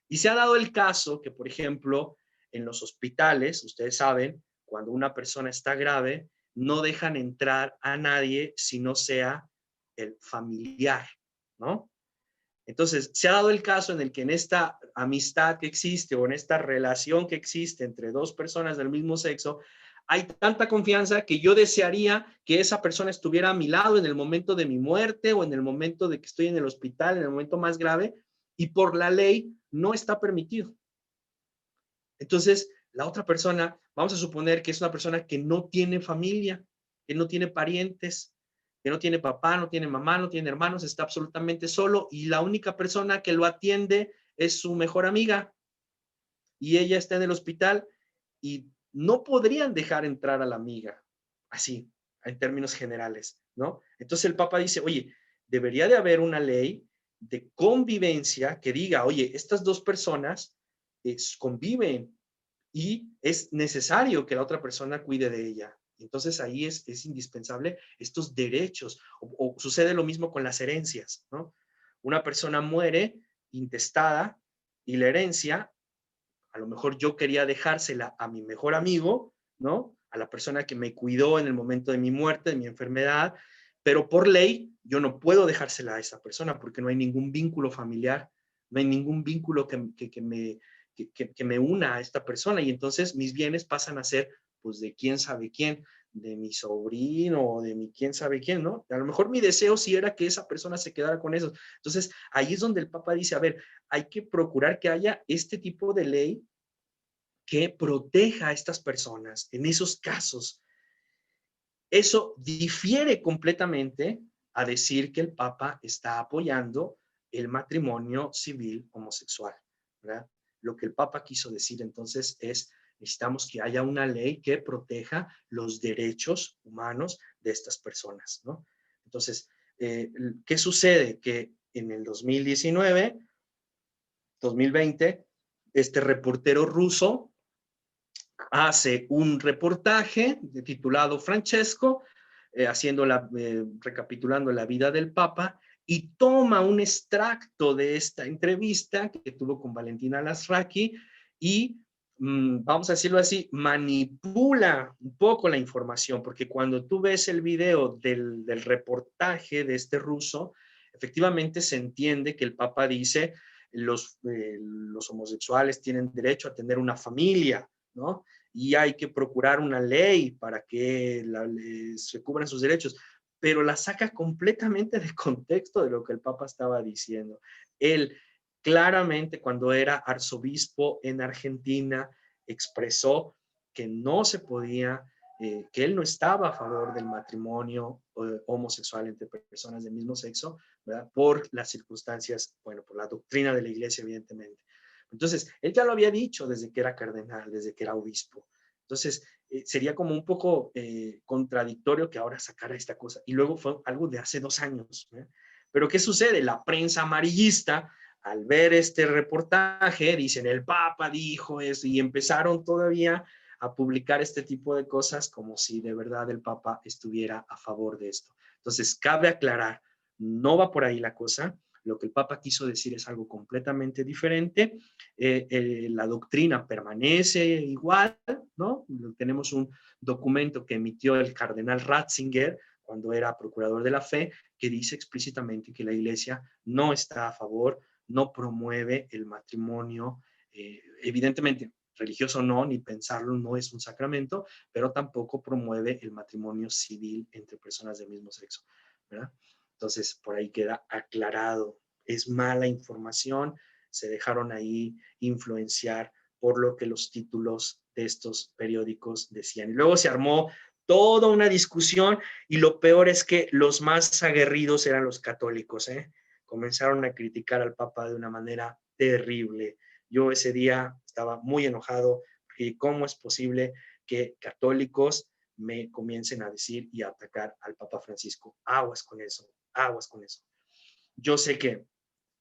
Y se ha dado el caso que, por ejemplo, en los hospitales, ustedes saben, cuando una persona está grave, no dejan entrar a nadie si no sea el familiar, ¿no? Entonces, se ha dado el caso en el que en esta amistad que existe o en esta relación que existe entre dos personas del mismo sexo, hay tanta confianza que yo desearía que esa persona estuviera a mi lado en el momento de mi muerte o en el momento de que estoy en el hospital, en el momento más grave, y por la ley no está permitido. Entonces, la otra persona, vamos a suponer que es una persona que no tiene familia, que no tiene parientes, que no tiene papá, no tiene mamá, no tiene hermanos, está absolutamente solo y la única persona que lo atiende es su mejor amiga y ella está en el hospital y no podrían dejar entrar a la amiga, así, en términos generales, ¿no? Entonces el Papa dice, oye, debería de haber una ley de convivencia que diga, oye, estas dos personas conviven y es necesario que la otra persona cuide de ella. Entonces ahí es indispensable estos derechos. O sucede lo mismo con las herencias, ¿no? Una persona muere intestada y la herencia, a lo mejor yo quería dejársela a mi mejor amigo, ¿no? A la persona que me cuidó en el momento de mi muerte, de mi enfermedad, pero por ley yo no puedo dejársela a esa persona porque no hay ningún vínculo familiar, no hay ningún vínculo que me una a esta persona y entonces mis bienes pasan a ser pues de quién sabe quién, de mi sobrino o de mi quién sabe quién, ¿no? A lo mejor mi deseo sí era que esa persona se quedara con eso. Entonces ahí es donde el Papa dice, a ver, hay que procurar que haya este tipo de ley que proteja a estas personas en esos casos. Eso difiere completamente a decir que el Papa está apoyando el matrimonio civil homosexual, ¿verdad? Lo que el Papa quiso decir entonces es, necesitamos que haya una ley que proteja los derechos humanos de estas personas, ¿no? Entonces, ¿qué sucede? Que en el 2019, 2020, este reportero ruso hace un reportaje titulado Francesco, recapitulando la vida del Papa, y toma un extracto de esta entrevista que tuvo con Valentina Lasraki y, vamos a decirlo así, manipula un poco la información, porque cuando tú ves el video del reportaje de este ruso, efectivamente se entiende que el Papa dice los homosexuales tienen derecho a tener una familia, ¿no? Y hay que procurar una ley para que se cubran sus derechos, pero la saca completamente de contexto de lo que el Papa estaba diciendo. Él claramente cuando era arzobispo en Argentina expresó que no se podía, que él no estaba a favor del matrimonio homosexual entre personas del mismo sexo, ¿verdad? Por las circunstancias, bueno, por la doctrina de la iglesia, evidentemente. Entonces, él ya lo había dicho desde que era cardenal, desde que era obispo. Entonces, sería como un poco contradictorio que ahora sacara esta cosa. Y luego fue algo de hace 2 años. ¿Eh? Pero ¿qué sucede? La prensa amarillista, al ver este reportaje, dicen, el Papa dijo eso, y empezaron todavía a publicar este tipo de cosas como si de verdad el Papa estuviera a favor de esto. Entonces, cabe aclarar, no va por ahí la cosa. Lo que el Papa quiso decir es algo completamente diferente. La doctrina permanece igual, ¿no? Tenemos un documento que emitió el cardenal Ratzinger cuando era procurador de la fe, que dice explícitamente que la Iglesia no está a favor, no promueve el matrimonio, evidentemente religioso no, ni pensarlo, no es un sacramento, pero tampoco promueve el matrimonio civil entre personas del mismo sexo, ¿verdad? Entonces, por ahí queda aclarado. Es mala información, se dejaron ahí influenciar por lo que los títulos de estos periódicos decían. Y luego se armó toda una discusión y lo peor es que los más aguerridos eran los católicos, ¿eh? Comenzaron a criticar al Papa de una manera terrible. Yo ese día estaba muy enojado porque cómo es posible que católicos me comiencen a decir y a atacar al Papa Francisco. Aguas con eso, aguas con eso. Yo sé que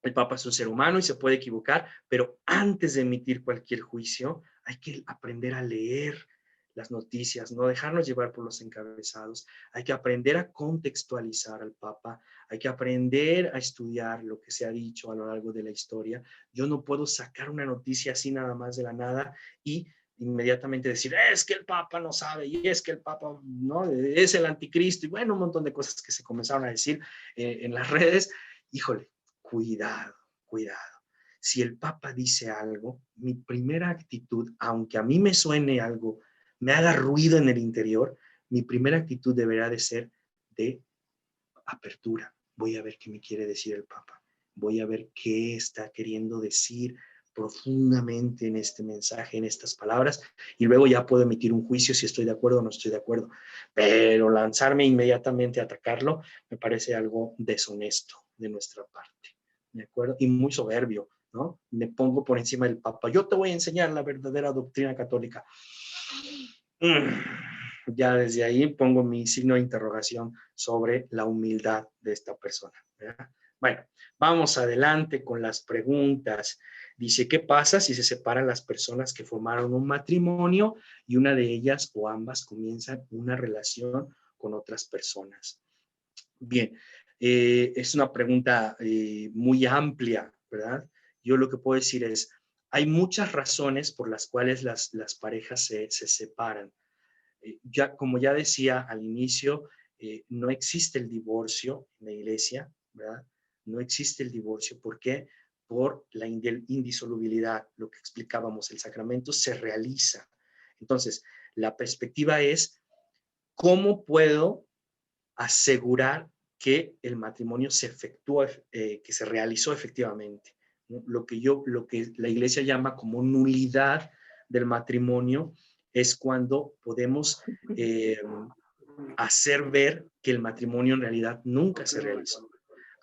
el Papa es un ser humano y se puede equivocar, pero antes de emitir cualquier juicio hay que aprender a leer las noticias, no dejarnos llevar por los encabezados. Hay que aprender a contextualizar al Papa, hay que aprender a estudiar lo que se ha dicho a lo largo de la historia. Yo no puedo sacar una noticia así nada más de la nada y inmediatamente decir, es que el Papa no sabe, y es que el Papa no es el anticristo, y bueno, un montón de cosas que se comenzaron a decir en las redes. Híjole, cuidado, cuidado. Si el Papa dice algo, mi primera actitud, aunque a mí me suene algo, me haga ruido en el interior, mi primera actitud deberá de ser de apertura. Voy a ver qué me quiere decir el Papa. Voy a ver qué está queriendo decir profundamente en este mensaje, en estas palabras, y luego ya puedo emitir un juicio si estoy de acuerdo o no estoy de acuerdo. Pero lanzarme inmediatamente a atacarlo me parece algo deshonesto de nuestra parte, ¿de acuerdo? Y muy soberbio, ¿no? Me pongo por encima del Papa. Yo te voy a enseñar la verdadera doctrina católica. Ya desde ahí pongo mi signo de interrogación sobre la humildad de esta persona, ¿verdad? Bueno, vamos adelante con las preguntas. Dice, ¿qué pasa si se separan las personas que formaron un matrimonio y una de ellas o ambas comienzan una relación con otras personas? Bien, es una pregunta muy amplia, ¿verdad? Yo lo que puedo decir es, hay muchas razones por las cuales las parejas se separan. Como ya decía al inicio, no existe el divorcio en la iglesia, ¿verdad? No existe el divorcio. ¿Por qué? Por la indisolubilidad, lo que explicábamos, el sacramento se realiza. Entonces, la perspectiva es, ¿cómo puedo asegurar que el matrimonio se efectuó, que se realizó efectivamente? ¿No? Lo que la iglesia llama como nulidad del matrimonio es cuando podemos hacer ver que el matrimonio en realidad nunca se realizó.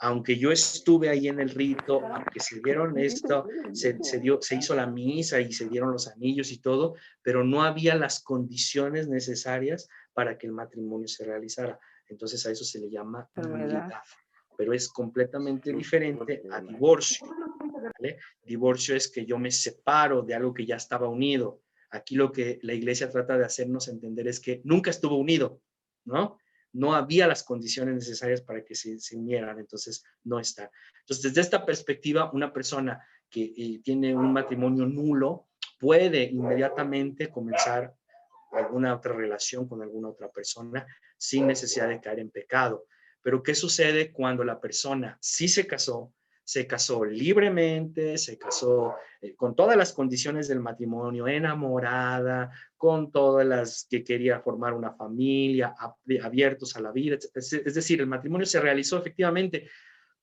Aunque yo estuve ahí en el rito, aunque se dieron esto, se hizo la misa y se dieron los anillos y todo, pero no había las condiciones necesarias para que el matrimonio se realizara. Entonces a eso se le llama nulidad, pero es completamente diferente a divorcio, ¿vale? Divorcio es que yo me separo de algo que ya estaba unido. Aquí lo que la iglesia trata de hacernos entender es que nunca estuvo unido, ¿no? No había las condiciones necesarias para que se unieran, entonces no está. Entonces, desde esta perspectiva, una persona que tiene un matrimonio nulo puede inmediatamente comenzar alguna otra relación con alguna otra persona sin necesidad de caer en pecado. Pero ¿qué sucede cuando la persona sí se casó libremente, se casó con todas las condiciones del matrimonio, enamorada, con todas las que quería formar una familia, abiertos a la vida? Es decir, el matrimonio se realizó efectivamente.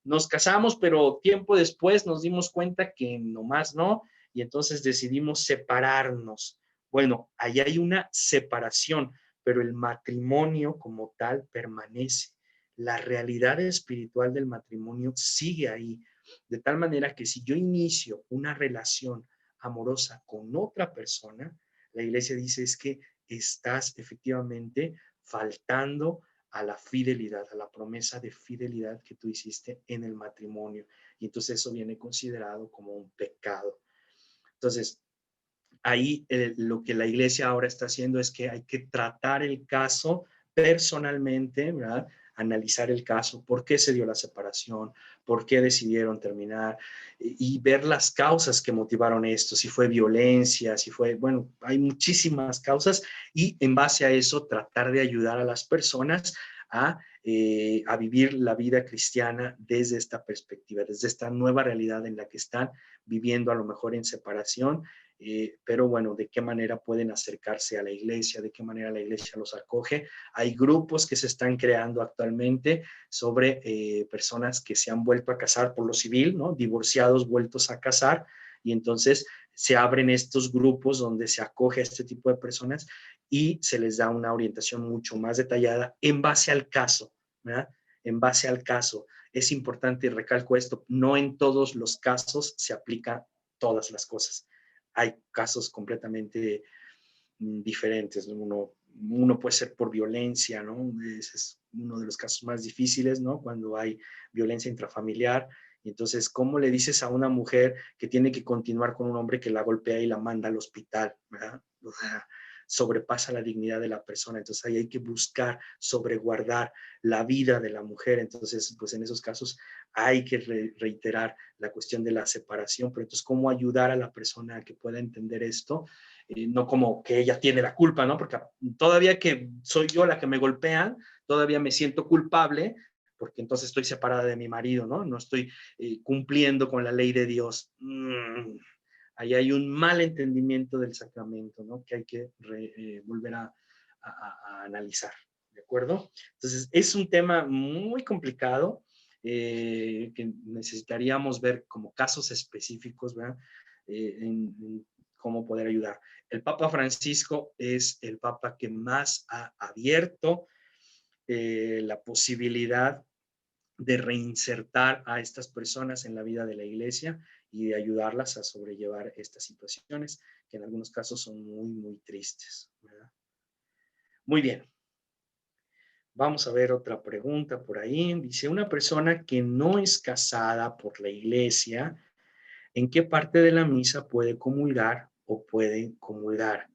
Nos casamos, pero tiempo después nos dimos cuenta que nomás no, y entonces decidimos separarnos. Bueno, ahí hay una separación, pero el matrimonio como tal permanece. La realidad espiritual del matrimonio sigue ahí, de tal manera que si yo inicio una relación amorosa con otra persona, la iglesia dice es que estás efectivamente faltando a la fidelidad, a la promesa de fidelidad que tú hiciste en el matrimonio. Y entonces eso viene considerado como un pecado. Entonces, ahí lo que la iglesia ahora está haciendo es que hay que tratar el caso personalmente, ¿verdad? Analizar el caso, por qué se dio la separación, por qué decidieron terminar y ver las causas que motivaron esto, si fue violencia, si fue, bueno, hay muchísimas causas y en base a eso tratar de ayudar a las personas a vivir la vida cristiana desde esta perspectiva, desde esta nueva realidad en la que están viviendo a lo mejor en separación. Pero bueno, ¿de qué manera pueden acercarse a la iglesia? ¿De qué manera la iglesia los acoge? Hay grupos que se están creando actualmente sobre personas que se han vuelto a casar por lo civil, ¿no? Divorciados vueltos a casar, y entonces se abren estos grupos donde se acoge a este tipo de personas y se les da una orientación mucho más detallada en base al caso, ¿verdad? En base al caso. Es importante, y recalco esto, no en todos los casos se aplican todas las cosas. Hay casos completamente diferentes. Uno puede ser por violencia, ¿no? Ese es uno de los casos más difíciles, ¿no? Cuando hay violencia intrafamiliar. Y entonces, ¿cómo le dices a una mujer que tiene que continuar con un hombre que la golpea y la manda al hospital, ¿verdad? O sea, sobrepasa la dignidad de la persona. Entonces ahí hay que buscar sobreguardar la vida de la mujer. Entonces, pues en esos casos hay que reiterar la cuestión de la separación. Pero entonces, ¿cómo ayudar a la persona a que pueda entender esto? No como que ella tiene la culpa, ¿no? Porque todavía que soy yo la que me golpean, todavía me siento culpable, porque entonces estoy separada de mi marido, ¿no? No estoy cumpliendo con la ley de Dios. Ahí hay un mal entendimiento del sacramento, ¿no? Que hay que volver a analizar, ¿de acuerdo? Entonces, es un tema muy complicado que necesitaríamos ver como casos específicos, ¿verdad? En cómo poder ayudar. El Papa Francisco es el Papa que más ha abierto la posibilidad de reinsertar a estas personas en la vida de la iglesia y de ayudarlas a sobrellevar estas situaciones que en algunos casos son muy, muy tristes, ¿verdad? Muy bien. Vamos a ver otra pregunta por ahí. Dice, una persona que no es casada por la iglesia, ¿en qué parte de la misa puede comulgar o puede comulgar?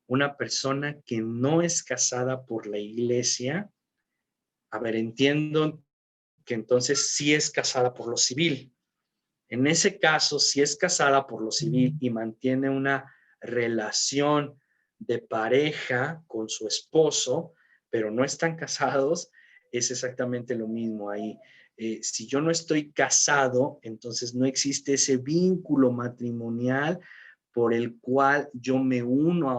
Una persona que no es casada por la iglesia, a ver, entiendo que entonces sí es casada por lo civil. En ese caso, si es casada por lo civil y mantiene una relación de pareja con su esposo, pero no están casados, es exactamente lo mismo ahí. Si yo no estoy casado, entonces no existe ese vínculo matrimonial por el cual yo me uno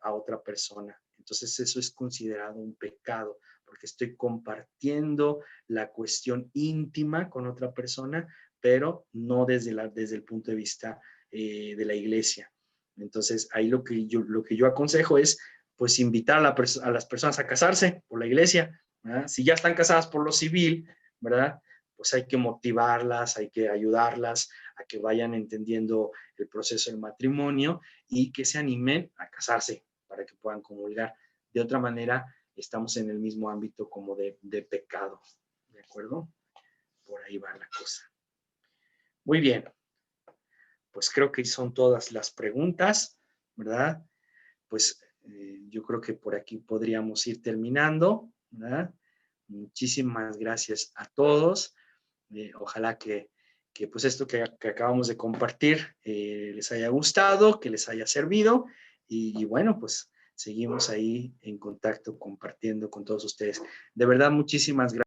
a otra persona. Entonces eso es considerado un pecado, porque estoy compartiendo la cuestión íntima con otra persona, pero no desde el punto de vista de la iglesia. Entonces, ahí lo que yo aconsejo es, pues, invitar a las personas a casarse por la iglesia, ¿verdad? Si ya están casadas por lo civil, ¿verdad? Pues hay que motivarlas, hay que ayudarlas a que vayan entendiendo el proceso del matrimonio y que se animen a casarse para que puedan comulgar. De otra manera, estamos en el mismo ámbito como de pecado, ¿de acuerdo? Por ahí va la cosa. Muy bien, pues creo que son todas las preguntas, ¿verdad? Pues yo creo que por aquí podríamos ir terminando, ¿verdad? Muchísimas gracias a todos. Ojalá que pues esto que acabamos de compartir les haya gustado, que les haya servido y bueno, pues seguimos ahí en contacto compartiendo con todos ustedes. De verdad, muchísimas gracias.